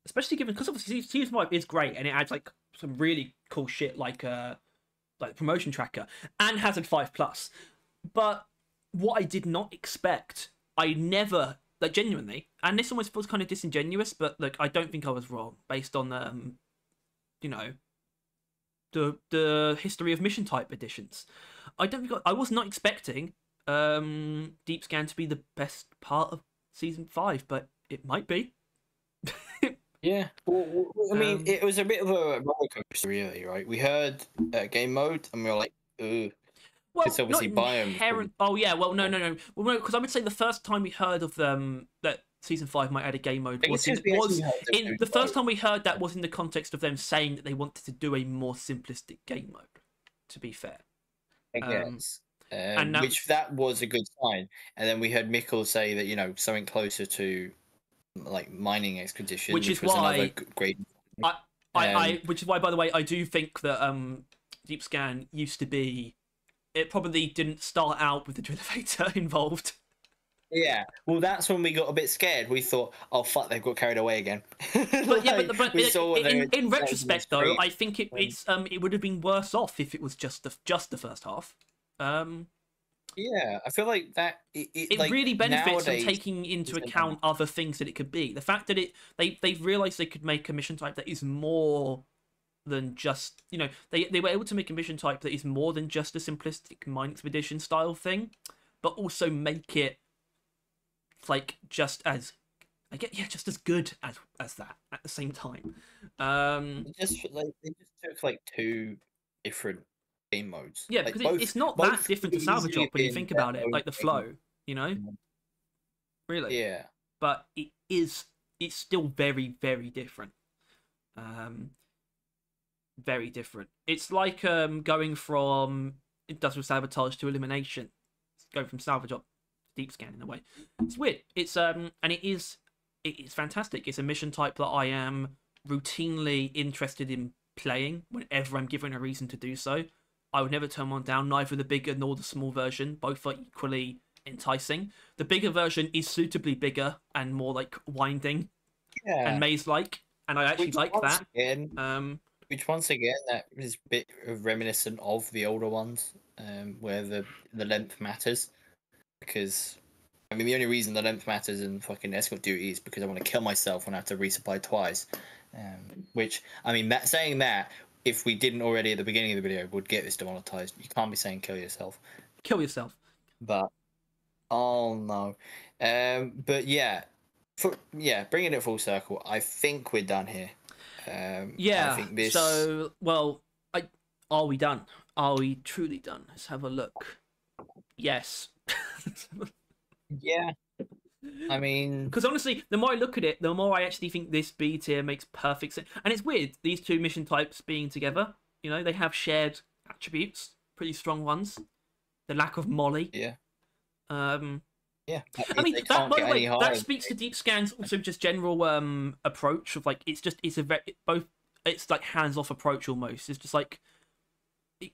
especially given, because obviously Season 5 is great and it adds like some really cool shit like promotion tracker and Hazard 5+. But what I did not expect, I never, like, genuinely, and this almost feels kind of disingenuous, but like I don't think I was wrong based on the history of mission type editions. I was not expecting Deep Scan to be the best part of Season 5, but it might be. Yeah, well, I mean, it was a bit of a roller coaster, really, right? We heard game mode, and we were like, "Ugh." Well, it's obviously not inherent. Oh yeah, well, no. Well, no, because I would say the first time we heard of them, that Season 5 might add a game mode was in the first time we heard that was in the context of them saying that they wanted to do a more simplistic game mode. To be fair, I guess, which that was a good sign. And then we heard Mikkel say that something closer to like mining expedition, which is was why another great. Which is why, by the way, I do think that Deep Scan used to be. It probably didn't start out with the drill elevator involved. Yeah, well, that's when we got a bit scared. We thought, "Oh fuck, they've got carried away again." But in retrospect, though, I think it would have been worse off if it was just the first half. Yeah, I feel like that. It like, really benefits from nowadays, taking into account other things that it could be. The fact that they've realized they could make a mission type that is more than just they were able to make a mission type that is more than just a simplistic mine expedition style thing, but also make it like just as good as that at the same time. They just took like two different game modes. Yeah, because it's not that different to Salvage Up when you think about it, like the flow, really. Yeah, but it's still very, very different. Very different. It's like going from Industrial Sabotage to Elimination. It's going from Salvage Up to Deep Scan in a way. It's weird. It's and it's fantastic. It's a mission type that I am routinely interested in playing whenever I'm given a reason to do so. I would never turn one down. Neither the bigger nor the small version. Both are equally enticing. The bigger version is suitably bigger and more like winding and maze-like, and I actually like that. Which once again, that is a bit reminiscent of the older ones, where the length matters. Because, I mean, the only reason the length matters in fucking escort duty is because I want to kill myself when I have to resupply twice. Which, I mean, saying that, if we didn't already at the beginning of the video, would get this demonetized. You can't be saying kill yourself. Kill yourself. But, oh no. But yeah, bringing it full circle, I think we're done here. Yeah. I think this... So, well, are we done? Are we truly done? Let's have a look. Yes. Yeah. I mean, because honestly, the more I look at it, the more I actually think this B tier makes perfect sense. And it's weird, these two mission types being together. They have shared attributes, pretty strong ones. The lack of molly. Yeah. Yeah. I mean, that, by the way, that speaks to Deep Scan's also just general approach of like it's like hands-off approach almost. It's just like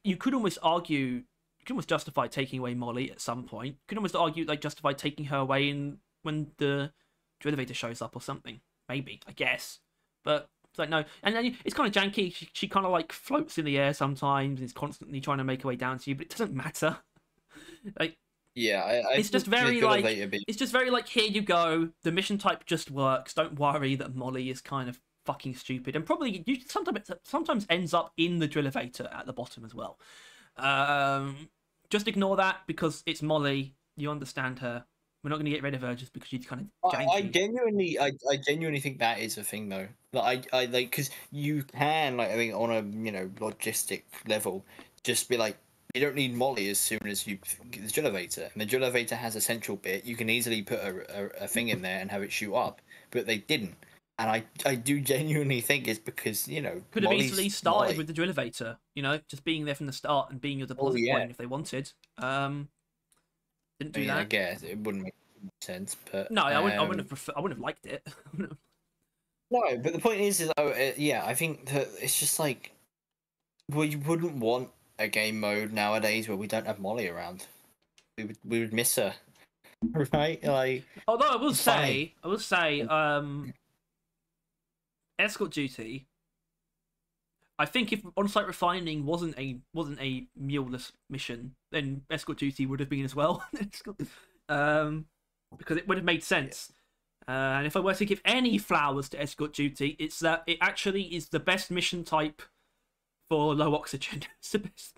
you could almost argue, you could almost justify taking away Molly at some point. You could almost argue like justify taking her away when the elevator shows up or something. Maybe, I guess. But it's like no, and then it's kind of janky. She kind of like floats in the air sometimes and is constantly trying to make her way down to you, but it doesn't matter. Like. Yeah, it's just very like it's just very like here you go. The mission type just works. Don't worry that Molly is kind of fucking stupid and probably sometimes ends up in the drill elevator at the bottom as well. Just ignore that because it's Molly. You understand her. We're not going to get rid of her just because she's kind of janky. I genuinely think that is a thing though. Like I like because you can like I mean on a logistic level just be like. You don't need Molly as soon as you get the drill elevator. And the drill elevator has a central bit. You can easily put a thing in there and have it shoot up. But they didn't. And I do genuinely think it's because, could have easily started with the drill elevator, just being there from the start and being your deposit point if they wanted. Didn't do that. I guess it wouldn't make sense. But no, I wouldn't have liked it. No, but the point is I think that it's just like, well, you wouldn't want a game mode nowadays where we don't have Molly around. We would miss her, right? Like, although I will say, escort duty. I think if on-site refining wasn't a muleless mission, then escort duty would have been as well. Because it would have made sense. And if I were to give any flowers to escort duty, it's that it actually is the best mission type. For low oxygen. It's the best.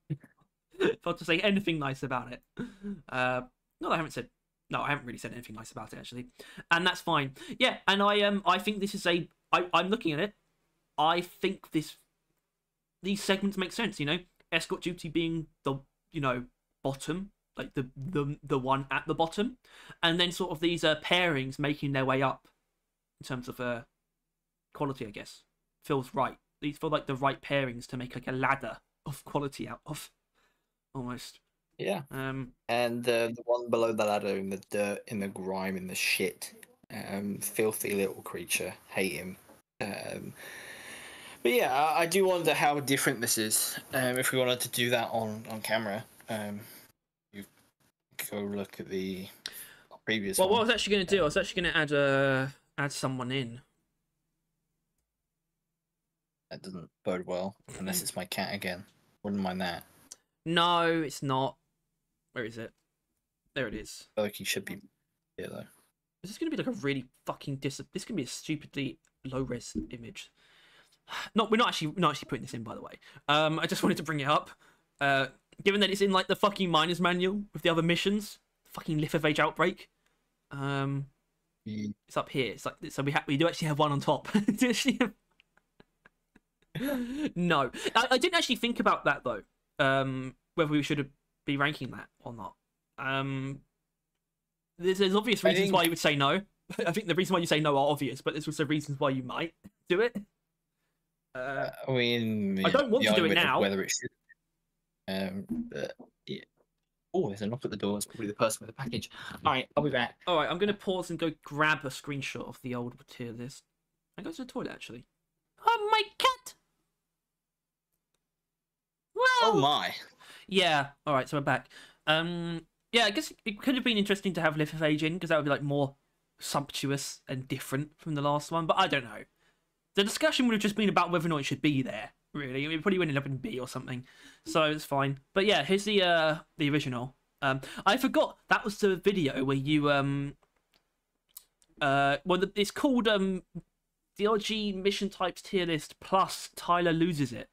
If I have to say anything nice about it. I haven't really said anything nice about it, actually. And that's fine. Yeah, and I think this is I'm looking at it. I think these segments make sense, Escort duty being the, bottom like the one at the bottom, and then sort of these pairings making their way up in terms of quality, I guess, feels right. These feel like the right pairings to make like a ladder of quality out of, almost. Yeah. And the one below the ladder in the dirt, in the grime, in the shit, filthy little creature. Hate him. But yeah, I do wonder how different this is. If we wanted to do that on camera, you go look at the previous one. What I was actually going to do, I was actually going to add someone in. That doesn't bode well, unless it's my cat again. Wouldn't mind that. No, it's not. Where is it? There it is. I feel like he should be here though. Is this going to be like a really fucking This is going to be a stupidly low res image. No, we're not actually putting this in, by the way. I just wanted to bring it up. Given that it's in like the fucking miner's manual with the other missions, fucking Lithophaga outbreak. It's up here. It's like, so we do actually have one on top. No, I didn't actually think about that though. Whether we should be ranking that or not. There's obvious reasons why you would say no. I think the reason why you say no are obvious, but there's also reasons why you might do it. I mean, I don't want to do it now. Whether it should. But yeah. Oh, there's a knock at the door. It's probably the person with the package. All right, I'll be back. All right, I'm going to pause and go grab a screenshot of the old tier list. I go to the toilet actually. Oh my cat! Well, oh my. Yeah. All right, so we're back. Yeah, I guess it could have been interesting to have Lithophaga in because that would be like more sumptuous and different from the last one. But I don't know. The discussion would have just been about whether or not it should be there. Really, it probably would end up in B or something. So it's fine. But yeah, here's the original. I forgot that was the video where you it's called DRG mission types tier list plus Tyler loses it.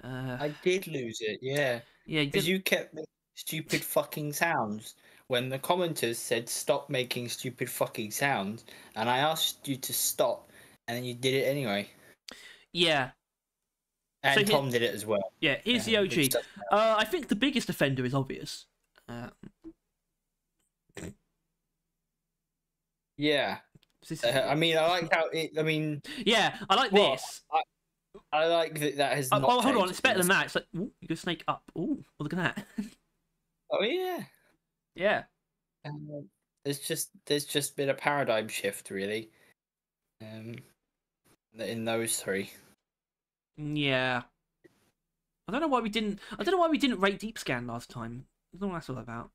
I did lose it, yeah. Yeah, because you kept making stupid fucking sounds when the commenters said stop making stupid fucking sounds, and I asked you to stop, and then you did it anyway. Yeah. And so Tom did it as well. Yeah, here's the OG. I think the biggest offender is obvious. Yeah. I mean, I like how it. I mean. Yeah, I like this. I like that has not. Oh, hold on, it's better than that. It's like, ooh, you go snake up. Ooh, well, look at that. Oh yeah. Yeah. There's just been a paradigm shift, really. In those three. Yeah. I don't know why we didn't rate Deep Scan last time. I don't know what that's all about.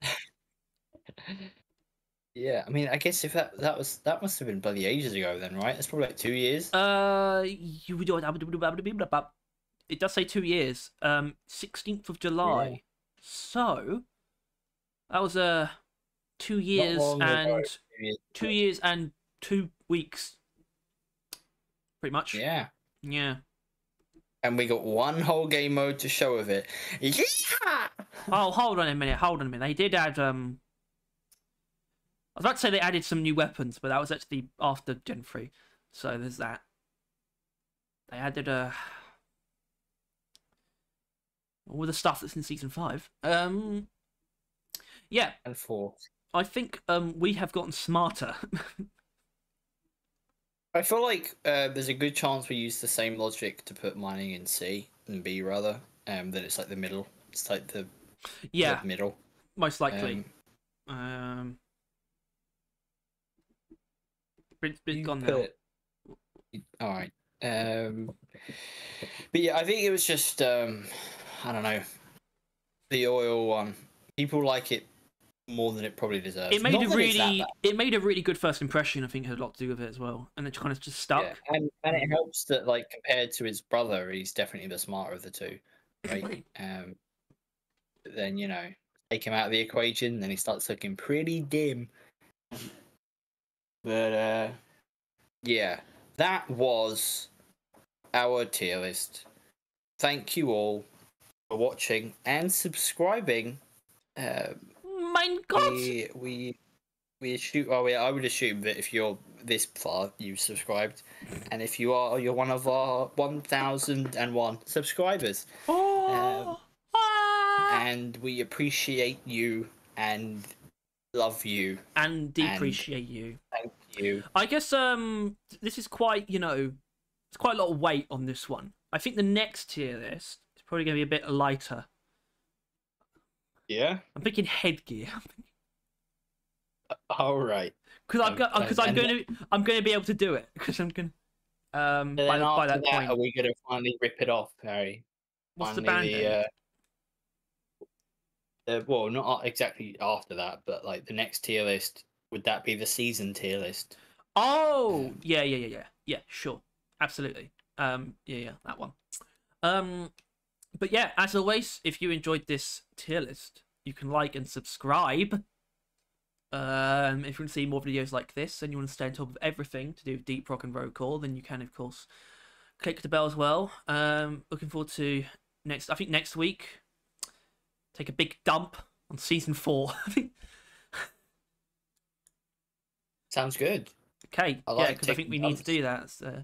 Yeah, I mean, I guess if that must have been bloody ages ago then, right? It's probably like 2 years. It does say 2 years. 16th of July. Yeah. So that was 2 years and 2 years and 2 weeks. Pretty much. Yeah. Yeah. And we got one whole game mode to show of it. Yeah! Oh, hold on a minute. They did add I was about to say they added some new weapons, but that was actually after Gen 3. So there's that. They added all the stuff that's in Season 5. Yeah. And 4. I think we have gotten smarter. I feel like there's a good chance we use the same logic to put mining in C and B rather. That it's like the middle. It's like the middle. Most likely. It's gone now. All right. But yeah, I think it was just I don't know, the oil one. People like it more than it probably deserves. It made a really good first impression. I think it had a lot to do with it as well, and it kind of just stuck. Yeah. And it helps that, like, compared to his brother, he's definitely the smarter of the two, right? But then, you know, take him out of the equation, then he starts looking pretty dim. But yeah, that was our tier list. Thank you all for watching and subscribing. Mein Gott! We assume. Oh, yeah, I would assume that if you're this far, you subscribed, and if you are, you're one of our 1,001 subscribers. Oh. and we appreciate you and love you and depreciate you. Thank you. I guess this is quite, it's quite a lot of weight on this one. I think the next tier list is probably going to be a bit lighter. Yeah. I'm thinking headgear. All right. Because I'm going to be able to do it because I'm going. By that point, are we going to finally rip it off, Harry? What's finally the band-aid? Well, not exactly after that, but like the next tier list, would that be the season tier list? Oh, yeah, sure, absolutely. Yeah, that one. But yeah, as always, if you enjoyed this tier list, you can like and subscribe. If you want to see more videos like this and you want to stay on top of everything to do with Deep Rock and Road Core, then you can, of course, click the bell as well. Looking forward to next week. Take a big dump on season 4. Sounds good. Okay, because I think we need to do that. So,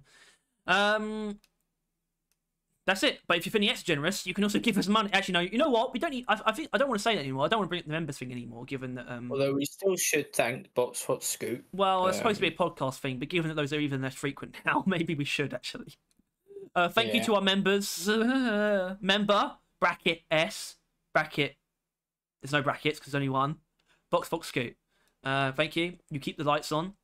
that's it. But if you're feeling extra generous, you can also give us money. Actually, no. You know what? We don't need. I think I don't want to say that anymore. I don't want to bring up the members thing anymore. Given that. Although we still should thank Boxfoot Scoot. Well, it's supposed to be a podcast thing, but given that those are even less frequent now, maybe we should actually. Thank you to our members. Member bracket S bracket. There's no brackets because there's only one. Boxfoot Scoot. Thank you. You keep the lights on.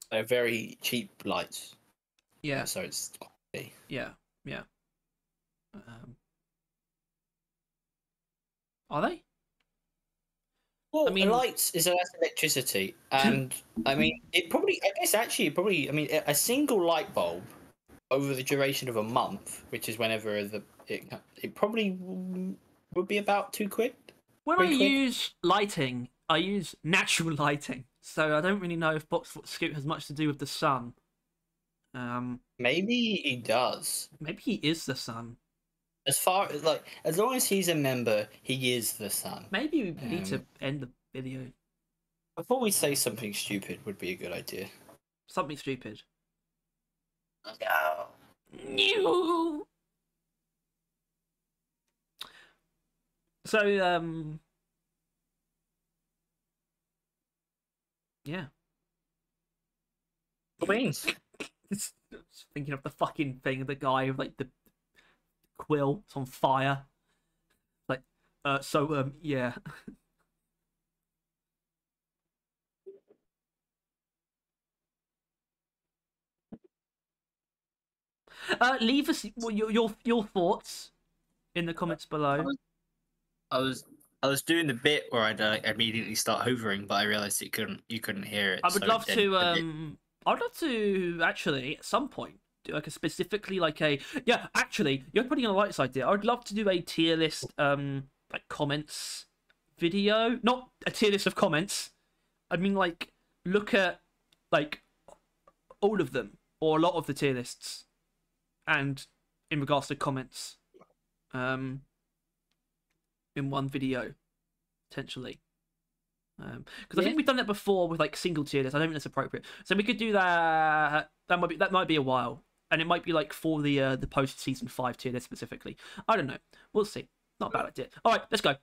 They're very cheap lights. Yeah. So it's. Yeah. Are they? Well, I mean, lights is less electricity, and I mean, I mean, a single light bulb over the duration of a month, which is whenever it probably would be about £2. When I use lighting, I use natural lighting, so I don't really know if Boxfoot Scoot has much to do with the sun. Maybe he does. Maybe he is the sun. As long as he's a member, he is the sun. Maybe we need to end the video. Before we say something stupid, would be a good idea. Something stupid. No. So yeah. Queens. Just thinking of the fucking thing of the guy with like the quill. It's on fire. Like, yeah. Leave us your thoughts in the comments below. I was doing the bit where I'd immediately start hovering, but I realised you couldn't hear it. I would love to actually at some point do like a specifically like a actually you're putting on the light side there. I would love to do a tier list like comments video, not a tier list of comments. I mean like look at like all of them or a lot of the tier lists, and in regards to comments, in one video potentially. Because I think we've done that before with like single tier lists. I don't think that's appropriate. So we could do that. That might be a while, and it might be like for the post season 5 tier list specifically. I don't know. We'll see. Not a bad idea. All right, let's go.